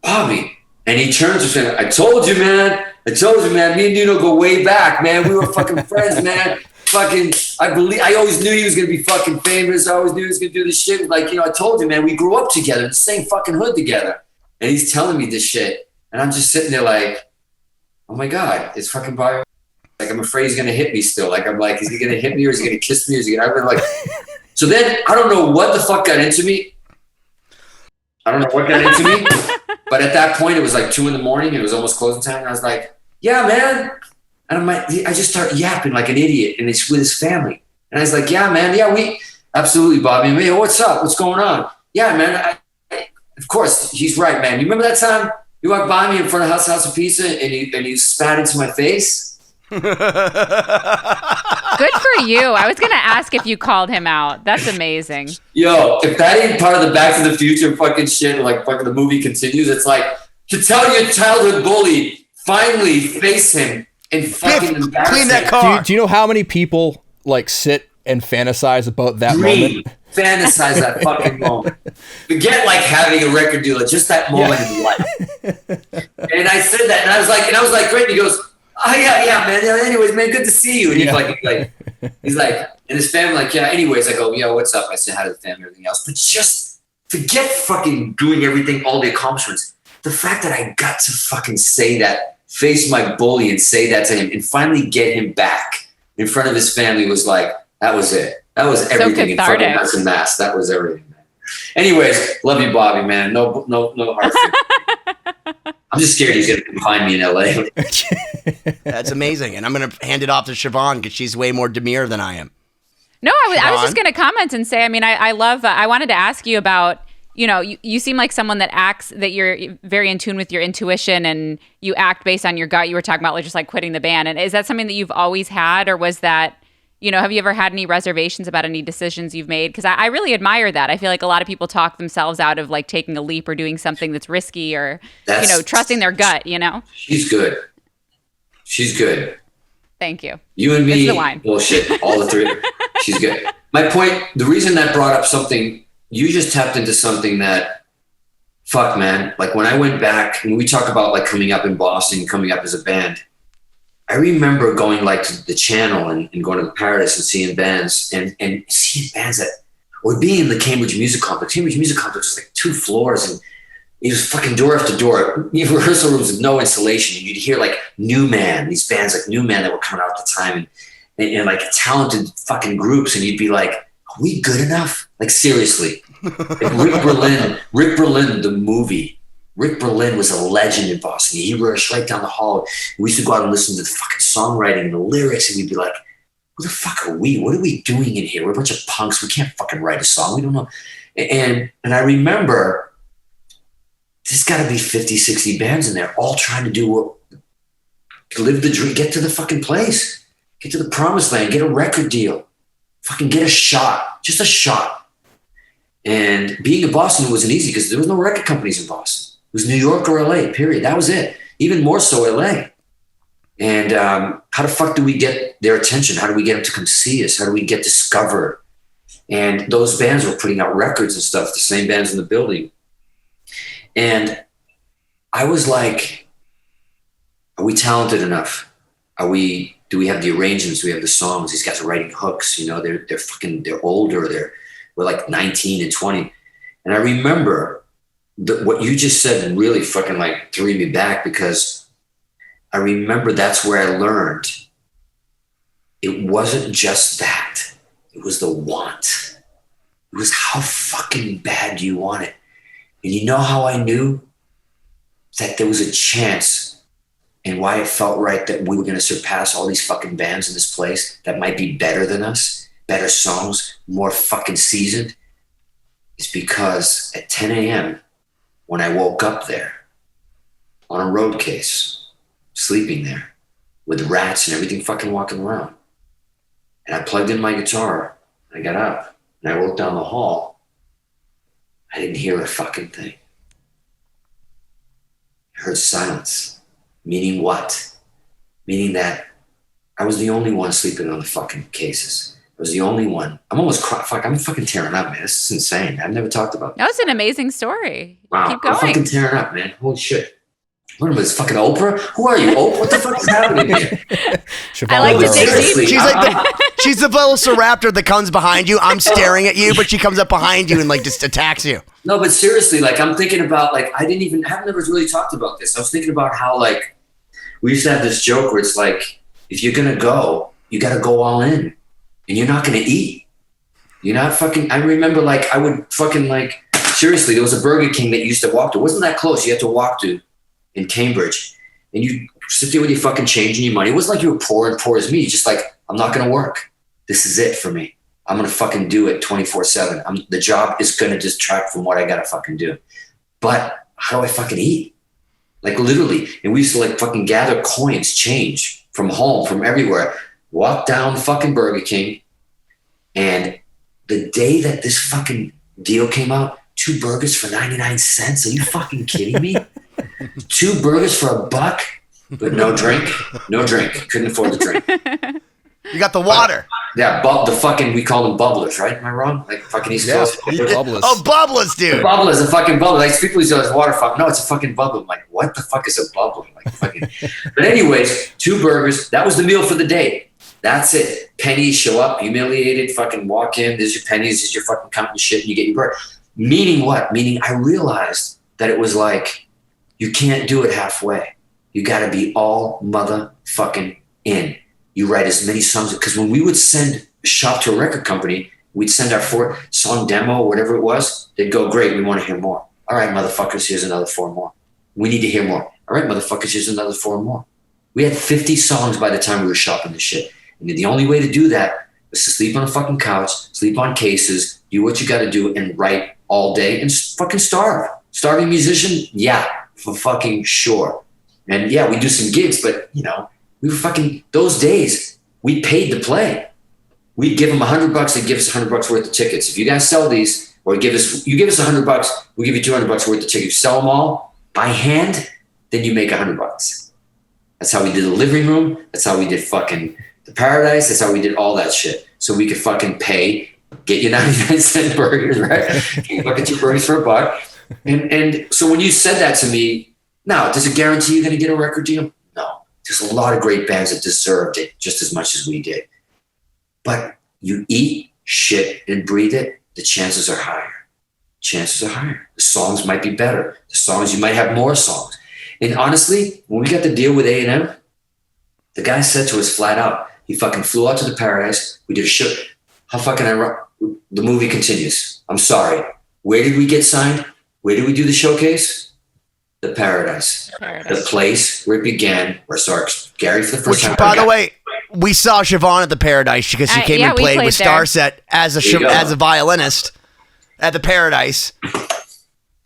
Bobby. And he turns and says, I told you, man. Me and Nuno go way back, man. We were fucking friends, man. I always knew he was going to be fucking famous. I always knew he was going to do this shit. Like, I told you, man, we grew up together in the same fucking hood together. And he's telling me this shit. And I'm just sitting there like, oh my God, it's fucking Bobby. Like, I'm afraid he's going to hit me still. Like, I'm like, is he going to hit me or is he going to kiss me? Or is he going to, like, so then I don't know what the fuck got into me. But at that point, it was like 2 a.m. and it was almost closing time. And I was like, yeah, man. And I'm like, I just start yapping like an idiot. And it's with his family. And I was like, yeah, man. Yeah, we absolutely, Bobby. And me, what's up? What's going on? Yeah, man. Of course, he's right, man. You remember that time? You walked by me in front of House of Pizza and you spat into my face? Good for you. I was going to ask if you called him out. That's amazing. Yo, if that ain't part of the Back to the Future fucking shit, like fucking the movie continues, it's like to tell your childhood bully, finally face him and fucking embarrass clean that him. car. Do you know how many people like sit and fantasize about that moment? Fantasize that fucking moment. Forget like having a record deal, just that moment in life. And I said that, and I was like, great. And he goes, oh yeah, man. Yeah, anyways, man, good to see you. And he's like, and his family, like, yeah. Anyways, I go, yo, what's up? I said hi to the family, everything else, but just forget fucking doing everything, all the accomplishments. The fact that I got to fucking say that, face my bully, and say that to him, and finally get him back in front of his family was like, that was it. That was everything in fucking Hudson, Mass. That was everything, man. Anyways, love you, Bobby, man. No hard feelings. I'm just scared he's going to find me in LA. That's amazing. And I'm going to hand it off to Siobhan because she's way more demure than I am. No, I was just going to comment and say, I mean, I love, I wanted to ask you about, you seem like someone that acts, that you're very in tune with your intuition and you act based on your gut. You were talking about like just like quitting the band. And is that something that you've always had, or was that, have you ever had any reservations about any decisions you've made? Because I really admire that. I feel like a lot of people talk themselves out of like taking a leap or doing something that's risky or, trusting their gut, She's good. Thank you. You and me, it's the wine. Bullshit, all the three. She's good. My point, the reason that brought up something, you just tapped into something that fuck, man. Like when I went back, and we talk about like coming up in Boston, coming up as a band, I remember going like to the Channel and going to the Paradise and seeing bands and seeing bands that were being in the Cambridge Music Complex. Cambridge Music Complex was like 2 floors and it was fucking door after door. Rehearsal rooms with no insulation. And you'd hear like New Man, these bands like New Man that were coming out at the time and like talented fucking groups. And you'd be like, are we good enough? Like seriously. Like Rick Berlin, the movie. Rick Berlin was a legend in Boston. He rushed right down the hall. We used to go out and listen to the fucking songwriting and the lyrics, and we'd be like, who the fuck are we? What are we doing in here? We're a bunch of punks. We can't fucking write a song. We don't know. And I remember there's got to be 50, 60 bands in there all trying to do what, live the dream, get to the fucking place, get to the promised land, get a record deal, fucking get a shot, just a shot. And being in Boston wasn't easy because there was no record companies in Boston. It was New York or LA, period. That was it. Even more so LA. And how the fuck do we get their attention? How do we get them to come see us? How do we get discovered? And those bands were putting out records and stuff, the same bands in the building. And I was like, are we talented enough? Do we have the arrangements? Do we have the songs? These guys are writing hooks, you know, they're older. We're like 19 and 20. And I remember what you just said really fucking like threw me back because I remember that's where I learned it wasn't just that. It was the want. It was how fucking bad do you want it? And you know how I knew that there was a chance and why it felt right that we were going to surpass all these fucking bands in this place that might be better than us, better songs, more fucking seasoned, is because at 10 a.m. when I woke up there on a road case, sleeping there with rats and everything fucking walking around, and I plugged in my guitar, and I got up, and I walked down the hall, I didn't hear a fucking thing. I heard silence. Meaning what? Meaning that I was the only one sleeping on the fucking cases. I was the only one. I'm almost I'm fucking tearing up, man. This is insane. I've never talked about this. That was an amazing story. Wow, Keep going. I'm fucking tearing up, man. Holy shit. What am I, this fucking Oprah? Who are you, Oprah? What the fuck is happening here? Siobhan I like to dig Seriously, deep. She's like she's the velociraptor that comes behind you. I'm staring at you, but she comes up behind you and like just attacks you. No, but seriously, like I'm thinking about like I haven't never really talked about this. I was thinking about how like we used to have this joke where it's like if you're gonna go, you gotta go all in, and you're not gonna eat. You're not fucking. I remember like I would fucking like seriously. There was a Burger King that you used to walk to. It wasn't that close. You had to walk to in Cambridge, and you sit there with your fucking change and your money. It wasn't like you were poor as me. You're just like I'm not gonna work. This is it for me. I'm gonna fucking do it 24/7. The job is gonna distract from what I gotta fucking do. But how do I fucking eat? Like literally. And we used to like fucking gather coins, change from home, from everywhere. Walk down the fucking Burger King. And the day that this fucking deal came out, 2 burgers for 99 cents. Are you fucking kidding me? 2 burgers for $1, but no drink. No drink. Couldn't afford the drink. You got the water. Yeah, the fucking, we call them bubblers, right? Am I wrong? Like fucking East Coast. Bubblers. Oh, bubblers, dude. A bubble is a fucking bubble. Like people use it as water fuck. No, it's a fucking bubble. I'm like, what the fuck is a bubble? Like fucking. But anyways, 2 burgers. That was the meal for the day. That's it. Pennies show up, humiliated, fucking walk in. There's your pennies. There's your fucking counting shit, and you get your burger. Meaning what? Meaning I realized that it was like you can't do it halfway. You got to be all motherfucking in. You write as many songs, because when we would shop to a record company, we'd send our 4-song demo, whatever it was. They'd go, great, we want to hear more. All right, motherfuckers, here's another 4 more. We need to hear more. All right, motherfuckers, here's another 4 more. We had 50 songs by the time we were shopping this shit. And the only way to do that was to sleep on a fucking couch, sleep on cases, do what you got to do, and write all day and fucking starve. Starving musician? Yeah, for fucking sure. And yeah, we do some gigs, but you know, we were fucking, those days, we paid to play. We'd give them $100, they'd give us $100 worth of tickets. If you guys sell these, or you give us $100, we'll give you $200 worth of tickets. You sell them all by hand, then you make $100. That's how we did the living room. That's how we did fucking the Paradise. That's how we did all that shit. So we could fucking pay, get you 99-cent burgers, right? Get fucking 2 burgers for $1. And so when you said that to me, now, does it guarantee you're going to get a record deal? No. There's a lot of great bands that deserved it just as much as we did. But you eat shit and breathe it, the chances are higher. Chances are higher. The songs might be better. The songs, you might have more songs. And honestly, when we got the deal with A&M, the guy said to us flat out, he fucking flew out to the Paradise. We did a show. How fucking ironic. The movie continues. I'm sorry. Where did we get signed? Where did we do the showcase? The Paradise. The place where it began, where I saw Gary for the first time. Which, by the way, we saw Siobhan at the Paradise because she came and played with Starset as a violinist at the Paradise.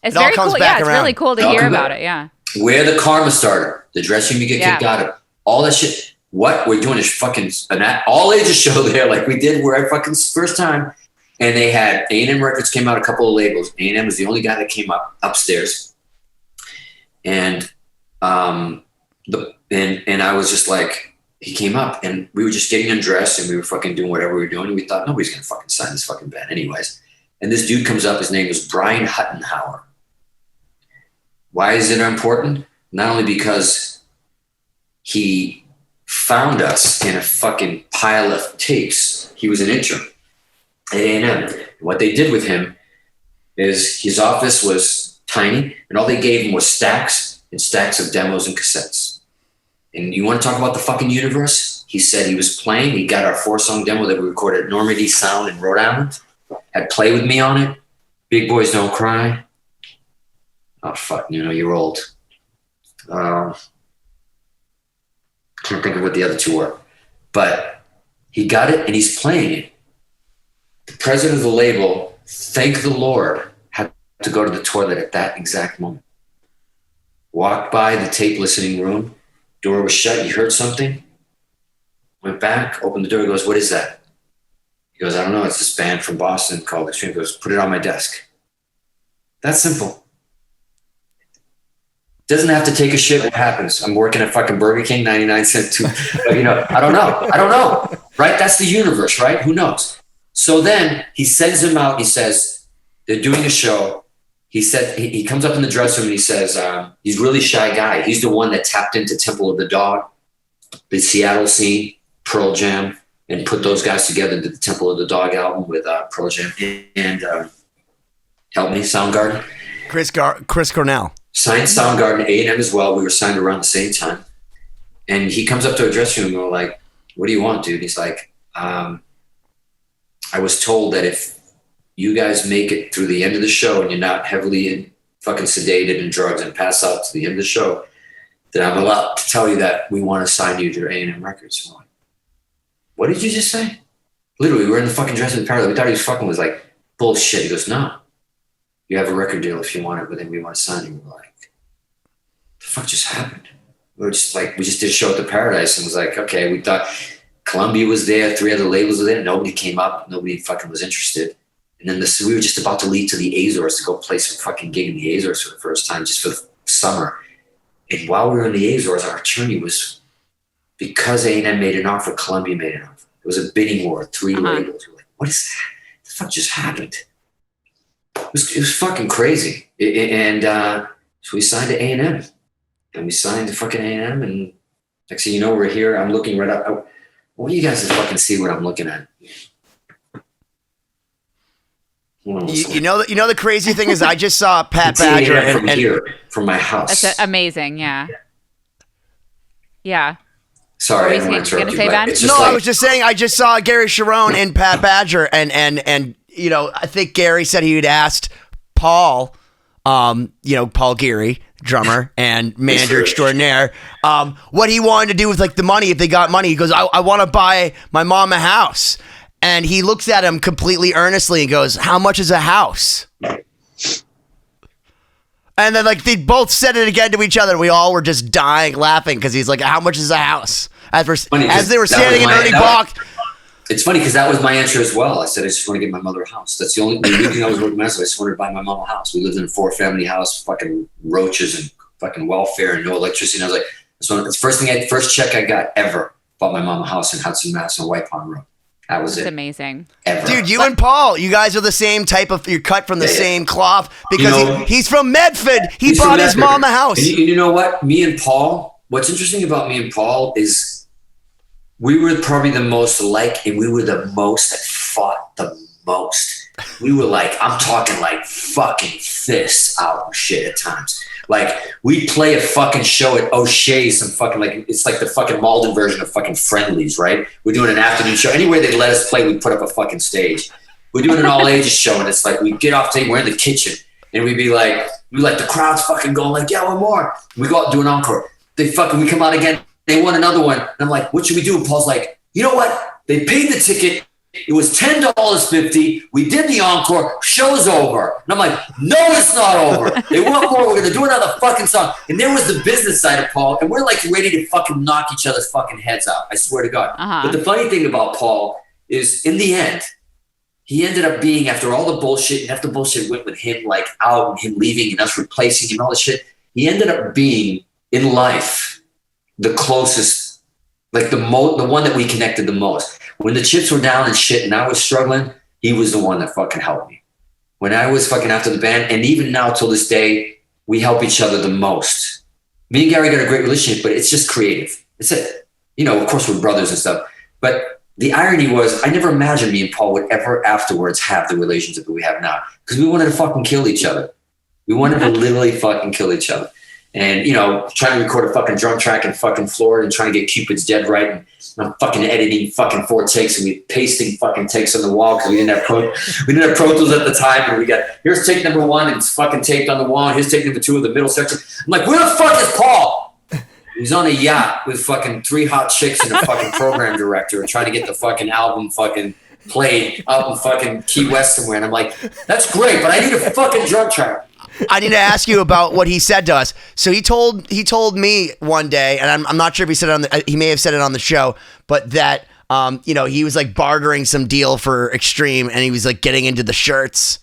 It's very cool. Yeah, it's really cool to hear about it. Yeah. Where the karma started, the dressing room you get kicked out of, all that shit. What we're doing is fucking an all ages show there, like we did where I fucking first time. And they had A&M Records came out, a couple of labels. A&M was the only guy that came up upstairs. And and I was just like, he came up and we were just getting undressed and we were fucking doing whatever we were doing. And we thought nobody's gonna fucking sign this fucking band anyways. And this dude comes up, his name was Brian Huttenhauer. Why is it important? Not only because he found us in a fucking pile of tapes. He was an intern at A&M. What they did with him is his office was tiny and all they gave him was stacks and stacks of demos and cassettes. And you want to talk about the fucking universe? He said he was playing. He got our 4-song demo that we recorded at Normandy Sound in Rhode Island. Had Play With Me on it. Big Boys Don't Cry. Oh, fuck, you're old. Can't think of what the other two were. But he got it and he's playing it. The president of the label, thank the Lord, had to go to the toilet at that exact moment. Walked by the tape listening room. Door was shut. He heard something. Went back, opened the door. He goes, what is that? He goes, I don't know. It's this band from Boston called Extreme. He goes, put it on my desk. That's simple. Doesn't have to take a shit. What happens? I'm working at fucking Burger King, 99 cents too. I don't know. Right? That's the universe, right? Who knows? So then he sends him out. He says, they're doing a show. He said, he comes up in the dressing room and he says, he's a really shy guy. He's the one that tapped into Temple of the Dog, the Seattle scene, Pearl Jam, and put those guys together to the Temple of the Dog album with Pearl Jam and help me, Soundgarden. Chris Cornell. Signed Soundgarden, A&M as well. We were signed around the same time. And he comes up to a dressing room and we're like, what do you want, dude? He's like, I was told that if you guys make it through the end of the show and you're not heavily fucking sedated and drugs and pass out to the end of the show, that I'm allowed to tell you that we want to sign you to A&M Records. I'm like, what did you just say? Literally, we were in the fucking dressing room parallel. We thought he was fucking was like, bullshit. He goes, no. You have a record deal if you want it, but then we want to sign you. We're like, the fuck just happened? We just did a show at the Paradise and was like, okay, we thought Columbia was there, 3 other labels were there, nobody came up, nobody fucking was interested. And then we were just about to leave to the Azores to go play some fucking gig in the Azores for the first time, just for the summer. And while we were in the Azores, our attorney was, because A&M made an offer, Columbia made an offer. It was a bidding war, 3 labels. We're like, what is that? The fuck just happened? It was fucking crazy. So we signed to A&M. And we signed to fucking A&M. And next thing you know, we're here. I'm looking right up. I want you guys to fucking see what I'm looking at. You know the crazy thing is I just saw Pat Badger from here, from my house. That's amazing. Yeah. Yeah. Sorry, I was going to say, Ben? I was just saying I just saw Gary Sharon and Pat Badger and I think Gary said he had asked Paul, Paul Geary, drummer and manager extraordinaire, what he wanted to do with like the money if they got money. He goes, I want to buy my mom a house. And he looks at him completely earnestly and goes, how much is a house? And then like they both said it again to each other. We all were just dying laughing because he's like, how much is a house? As they were standing in Ernie Bach. It's funny because that was my answer as well. I said, I just want to get my mother a house. That's the only thing I was working on. So I just wanted to buy my mom a house. We lived in a 4-family house, fucking roaches and fucking welfare and no electricity. And I was like, it's the first check I got ever. Bought my mom a house in Hudson, Mass on White Pond Road. That was It's it. amazing. Ever. Dude, you and Paul, you guys are the same type of, you're cut from the same cloth because You know, he's from Medford. He He's bought from his Medford. mom a house. And you know what? Me and Paul, what's interesting about me and Paul is we were probably the most alike, and we were the most that fought the most. We were like, I'm talking like fucking fists out and shit at times. Like, we'd play a fucking show at O'Shea's, some fucking, like, it's like the fucking Malden version of fucking Friendlies, right? We're doing an afternoon show. Anywhere they'd let us play, we'd put up a fucking stage. We're doing an all ages show, and it's like, we get off tape, we're in the kitchen, and we'd be like, the crowd's fucking going like, yeah, one more. We go out and do an encore. We come out again. They want another one. And I'm like, what should we do? And Paul's like, you know what? They paid the ticket. It was $10.50. We did the encore. Show's over. And I'm like, no, it's not over. They want more. We're going to do another fucking song. And there was the business side of Paul. And we're like ready to fucking knock each other's fucking heads out. I swear to God. But the funny thing about Paul is, in the end, he ended up being, after all the bullshit, and after the bullshit went with him like out and him leaving and us replacing him and all this shit, he ended up being, in life, the closest, like the one that we connected the most. When the chips were down and shit and I was struggling, he was the one that fucking helped me. When I was fucking after the band, and even now till this day, we help each other the most. Me and Gary got a great relationship, but it's just creative. That's it. You know, of course we're brothers and stuff. But the irony was, I never imagined me and Paul would ever afterwards have the relationship that we have now. Because we wanted to fucking kill each other. We wanted to literally fucking kill each other. And, you know, trying to record a fucking drum track in fucking Florida and trying to get Cupid's Dead right. And I'm fucking editing fucking 4 takes and we pasting fucking takes on the wall because we didn't have Pro Tools at the time. And we got, here's take number 1 and it's fucking taped on the wall. And here's take number 2 of the middle section. I'm like, where the fuck is Paul? He's on a yacht with fucking 3 hot chicks and a fucking program director and trying to get the fucking album fucking played out in fucking Key West somewhere. And I'm like, that's great, but I need a fucking drum track. I need to ask you about what he said to us. So he told me one day, and I'm not sure if he said it on he may have said it on the show, but that you know, he was like bartering some deal for Extreme, and he was like getting into the shirts,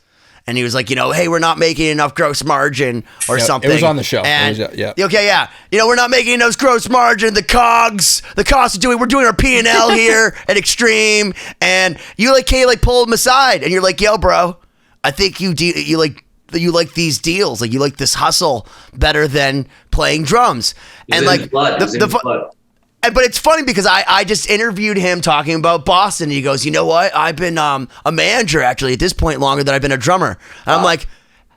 and he was like, you know, hey, we're not making enough gross margin or something. It was on the show. And yeah. Okay, yeah. You know, we're not making enough gross margin. The cost of we're doing our P&L here at Extreme, and you like pull him aside, and you're like, yo, bro, I think you like these deals, like you like this hustle better than playing drums. And like but it's funny because I just interviewed him talking about Boston, and he goes, you know what, I've been a manager actually at this point longer than I've been a drummer. And I'm like,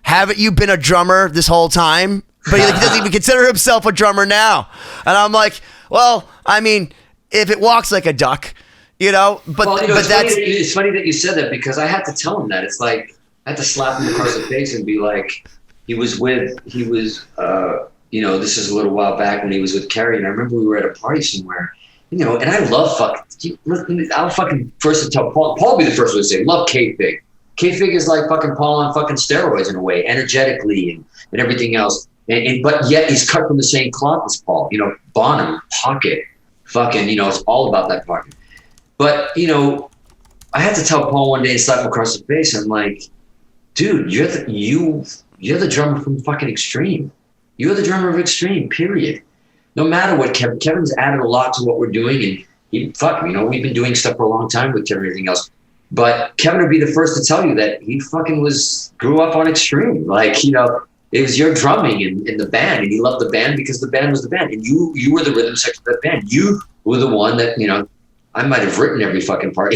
haven't you been a drummer this whole time? But he doesn't even consider himself a drummer now. And I'm like, well, I mean, if it walks like a duck, you know, but it's funny that you said that, because I had to tell him that. It's like, I had to slap him across the face and be like, you know, this is a little while back when he was with Cory, and I remember we were at a party somewhere, you know, and I love I'll fucking first tell Paul will be the first one to say, love K-Fig. K-Fig is like fucking Paul on fucking steroids in a way, energetically and everything else. But yet he's cut from the same cloth as Paul, you know, Bonham, Pocket, fucking, you know, it's all about that partner. But, you know, I had to tell Paul one day and slap him across the face. I'm like, dude, you're the drummer from fucking Extreme. You're the drummer of Extreme, period. No matter what, Kevin's added a lot to what we're doing, and we've been doing stuff for a long time with Kevin and everything else. But Kevin would be the first to tell you that he fucking grew up on Extreme. Like, you know, it was your drumming in the band, and he loved the band because the band was the band, and you were the rhythm section of that band. You were the one that, you know, I might have written every fucking part.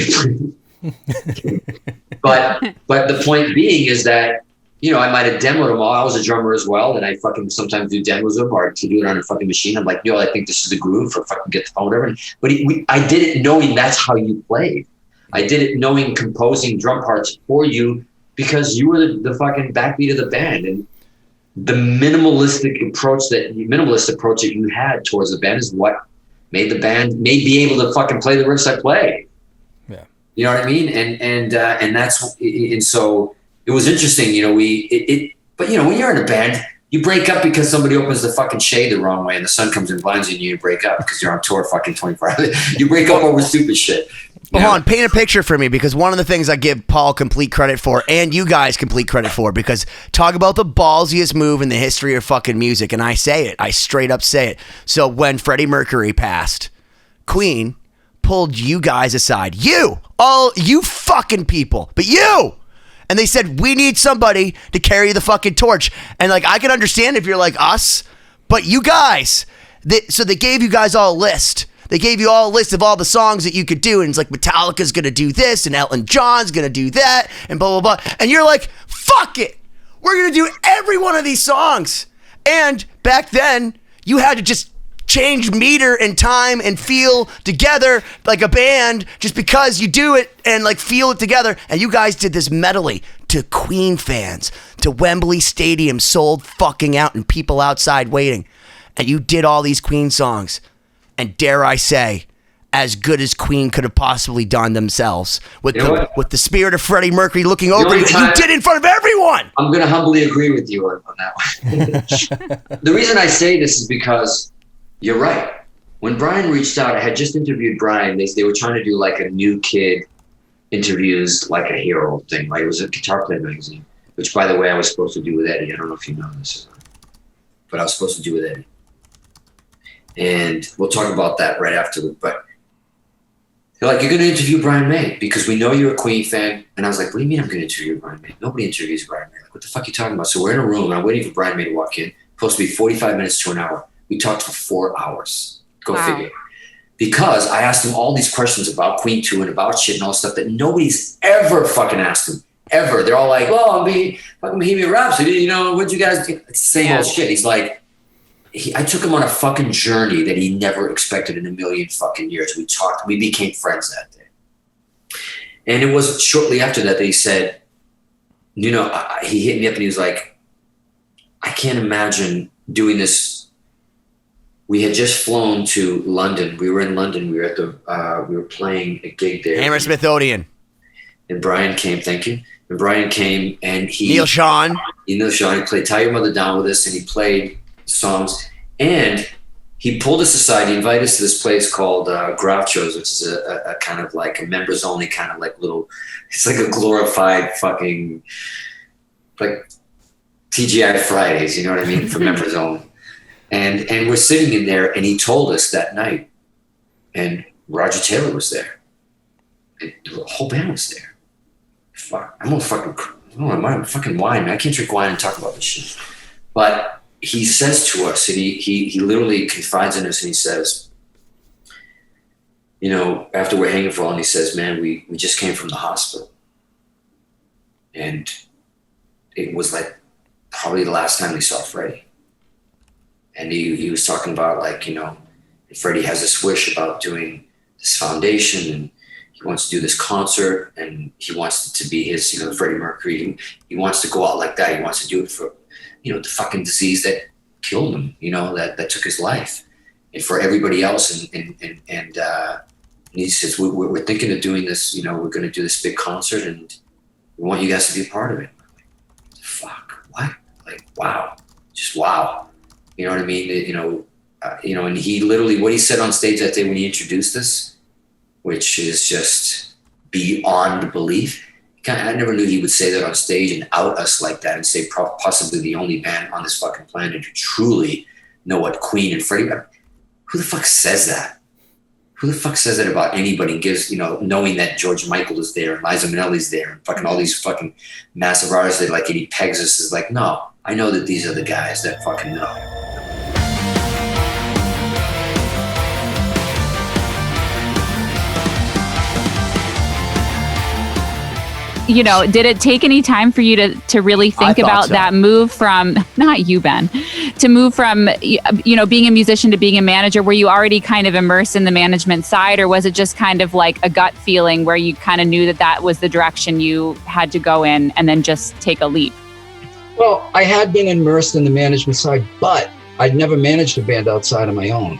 But the point being is that, you know, I might have demoed them all. I was a drummer as well, and I fucking sometimes do demos of them, or to do it on a fucking machine. I'm like, yo, I think this is the groove, or fucking get the phone, whatever. But I did it knowing that's how you played. I did it knowing composing drum parts for you because you were the fucking backbeat of the band. And the minimalist approach that you had towards the band is what made the band be able to fucking play the riffs I play. Yeah. You know what I mean? And so it was interesting, you know, but you know, when you're in a band, you break up because somebody opens the fucking shade the wrong way and the sun comes and blinds you and you break up because you're on tour fucking 24 hours. You break up over stupid shit. Hold on, paint a picture for me, because one of the things I give Paul complete credit for, and you guys complete credit for, because talk about the ballsiest move in the history of fucking music, and I straight up say it. So when Freddie Mercury passed, Queen pulled you guys aside. All you fucking people, but you. And they said, we need somebody to carry the fucking torch. And like, I can understand if you're like us, but you guys, so they gave you guys all a list. They gave you all a list of all the songs that you could do. And it's like, Metallica's going to do this and Elton John's going to do that and blah, blah, blah. And you're like, fuck it. We're going to do every one of these songs. And back then, you had to just change meter and time and feel together like a band just because you do it and like feel it together. And you guys did this medley to Queen fans, to Wembley Stadium sold fucking out and people outside waiting. And you did all these Queen songs. And dare I say, as good as Queen could have possibly done themselves with with the spirit of Freddie Mercury looking over you. And you did it in front of everyone. I'm going to humbly agree with you on that one. The reason I say this is because you're right. When Brian reached out, I had just interviewed Brian. They were trying to do like a new kid interviews like a hero thing. Like it was a Guitar Player magazine, which by the way, I was supposed to do with Eddie. I don't know if you know this, but I was supposed to do with Eddie. And we'll talk about that right afterward. But they're like, you're going to interview Brian May because we know you're a Queen fan. And I was like, what do you mean I'm going to interview Brian May? Nobody interviews Brian May. Like, what the fuck are you talking about? So we're in a room and I'm waiting for Brian May to walk in. Supposed to be 45 minutes to an hour. We talked for 4 hours. Go figure. Because I asked him all these questions about Queen 2 and about shit and all stuff that nobody's ever fucking asked him. Ever. They're all like, oh, I'm fucking Bohemian Rhapsody. You know, what'd you guys do? It's the same old shit. He's like, I took him on a fucking journey that he never expected in a million fucking years. We talked, we became friends that day. And it was shortly after that he said, you know, he hit me up and he was like, I can't imagine doing this. We had just flown to London. We were in London. We were at we were playing a gig there. Hammersmith Odeon. And Brian came, thank you. And Brian came and Neil Sean, he played Tie Your Mother Down with us and he played songs, and he pulled us aside. He invited us to this place called Groucho's, which is a kind of like a members only kind of like little. It's like a glorified fucking like TGI Fridays. You know what I mean, for members only. And we're sitting in there, and he told us that night, and Roger Taylor was there, and the whole band was there. Fuck, I'm fucking wine. I can't drink wine and talk about this shit, but. He says to us, and he literally confides in us, and he says, you know, after we're hanging for a while, he says, man, we just came from the hospital. And it was like probably the last time we saw Freddie. And he was talking about like, you know, Freddie has this wish about doing this foundation, and he wants to do this concert, and he wants it to be his, you know, Freddie Mercury. He wants to go out like that. He wants to do it for, you know, the fucking disease that killed him, you know, that took his life, and for everybody else. And he says, we're thinking of doing this, you know, we're going to do this big concert, and we want you guys to be a part of it. Fuck, what? Like, wow, just wow. You know what I mean? And he literally, what he said on stage that day when he introduced us, which is just beyond belief. I never knew he would say that on stage and out us like that and say possibly the only band on this fucking planet to truly know what Queen and Freddie. Who the fuck says that? Who the fuck says that about anybody and gives, you know, knowing that George Michael is there and Liza Minnelli's there and fucking all these fucking massive artists that like Eddie Pegasus is like, no, I know that these are the guys that fucking know. You know, did it take any time for you to really think about that move from, not you, Ben, to move from, you know, being a musician to being a manager? Were you already kind of immersed in the management side, or was it just kind of like a gut feeling where you kind of knew that was the direction you had to go in and then just take a leap? Well, I had been immersed in the management side, but I'd never managed a band outside of my own.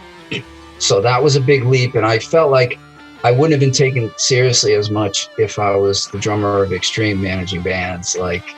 So that was a big leap, and I felt like I wouldn't have been taken seriously as much if I was the drummer of Extreme managing bands. Like,